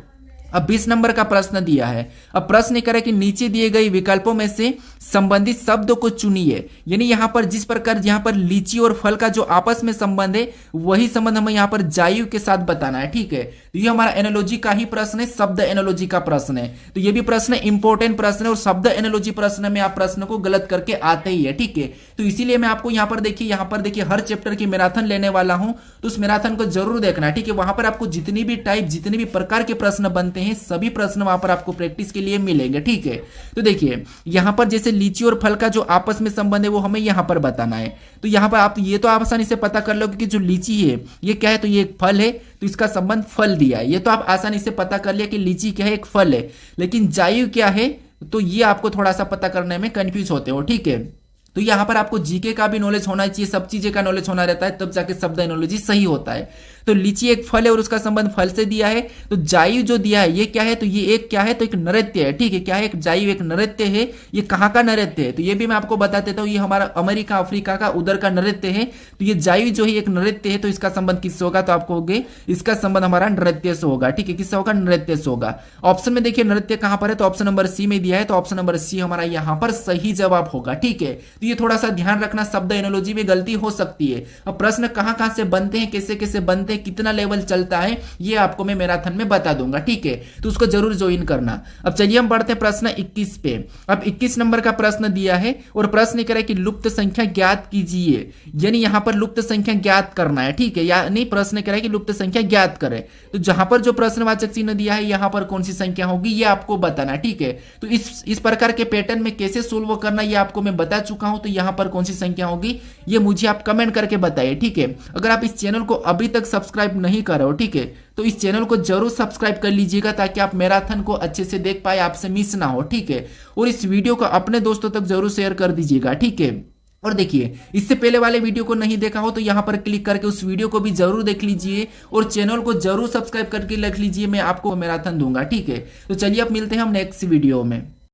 अब 20 नंबर का प्रश्न दिया है। अब प्रश्न करें कि नीचे दिए गए विकल्पों में से संबंधित शब्द को चुनिए। यानी यहाँ पर जिस प्रकार यहाँ पर लीची और फल का जो आपस में संबंध है, वही संबंध हमें यहाँ पर जायु के साथ बताना है, ठीक है। तो ये हमारा एनालॉजी का ही प्रश्न है, शब्द एनालॉजी का प्रश्न है। तो ये भी प्रश्न इंपॉर्टेंट प्रश्न है, और शब्द एनालॉजी प्रश्न में आप प्रश्न को गलत करके आते ही है, ठीक है। तो इसीलिए मैं आपको यहाँ पर देखिए हर चैप्टर की मैराथन लेने वाला हूं, तो उस मैराथन को जरूर देखना, ठीक है। वहां पर आपको जितनी भी टाइप, जितने भी प्रकार के प्रश्न बनते हैं, सभी प्रश्न वहां पर आपको प्रैक्टिस के लिए मिलेंगे, ठीक है। तो देखिए यहां पर जैसे लीची और फल का जो आपस में संबंध है वो हमें यहां पर बताना है। तो यहां पर आप ये तो आसानी से पता कर लो कि जो लीची है ये क्या है, तो ये एक फल है, तो इसका संबंध फल दिया है। ये तो आप आसानी से पता कर लिया कि लीची क्या है, एक फल है। लेकिन जायु क्या है, तो ये आपको थोड़ा सा पता करने में कंफ्यूज होते हो, ठीक है। तो यहाँ पर आपको जीके का भी नॉलेज होना चाहिए, सब चीजें का नॉलेज होना रहता है, तब जाके शब्द एनालॉजी सही होता है। तो लीची एक फल है और उसका संबंध फल से दिया है। तो जायु जो दिया है ये क्या है, तो ये एक क्या है, तो एक नृत्य है, ठीक है। क्या है, एक जायु एक नृत्य है। ये कहाँ का नृत्य है, तो ये भी मैं आपको बता देता हूँ, ये हमारा अमेरिका अफ्रीका का उधर का नृत्य है। तो ये जायु जो है एक नृत्य है, तो इसका संबंध किससे होगा, तो आपको होगे इसका संबंध हमारा नृत्य से होगा, ठीक है। किससे होगा, नृत्य से होगा। ऑप्शन में देखिए नृत्य कहां पर है, तो ऑप्शन नंबर सी में दिया है, तो ऑप्शन नंबर सी हमारा यहां पर सही जवाब होगा, ठीक है। तो ये थोड़ा सा ध्यान रखना, शब्द एनालॉजी में गलती हो सकती है। अब प्रश्न कहां से बनते हैं, कैसे कैसे बनते हैं, कितना लेवल चलता है, ये आपको मैं मैराथन में बता दूंगा, ठीक है। तो उसको जरूर ज्वाइन करना। अब चलिए हम बढ़ते हैं प्रश्न 21 पे। अब 21 नंबर का प्रश्न दिया है, और प्रश्न कह रहा है कि लुप्त संख्या ज्ञात कीजिए। यानी यहां पर लुप्त संख्या ज्ञात करना है, ठीक है। यानी प्रश्न कह रहा है कि लुप्त संख्या ज्ञात करें। तो जहां पर जो प्रश्नवाचक चिन्ह दिया है, यहां पर कौन सी संख्या होगी, ये आपको बताना है, ठीक है। तो इस प्रकार के पैटर्न में कैसे सोल्व करना, ये आपको मैं बता चुका हूं। तो यहां पर कौन सी संख्या होगी, ये मुझे आप कमेंट करके बताइए, ठीक है। अगर आप इस चैनल को अभी तक सब्सक्राइब नहीं कर रहे हो, ठीक है, तो इस चैनल को जरूर सब्सक्राइब कर लीजिएगा, ताकि आप मैराथन को अच्छे से देख पाए, आपसे मिस ना हो, ठीक है। और इस वीडियो को अपने दोस्तों तक जरूर शेयर कर दीजिएगा, ठीक है। और देखिए इससे पहले वाले वीडियो को नहीं देखा हो तो यहां पर क्लिक करके उस वीडियो को भी जरूर देख लीजिए, और चैनल को जरूर सब्सक्राइब करके रख लीजिए। मैं आपको मैराथन दूंगा, ठीक है। तो चलिए अब मिलते हैं हम नेक्स्ट वीडियो में।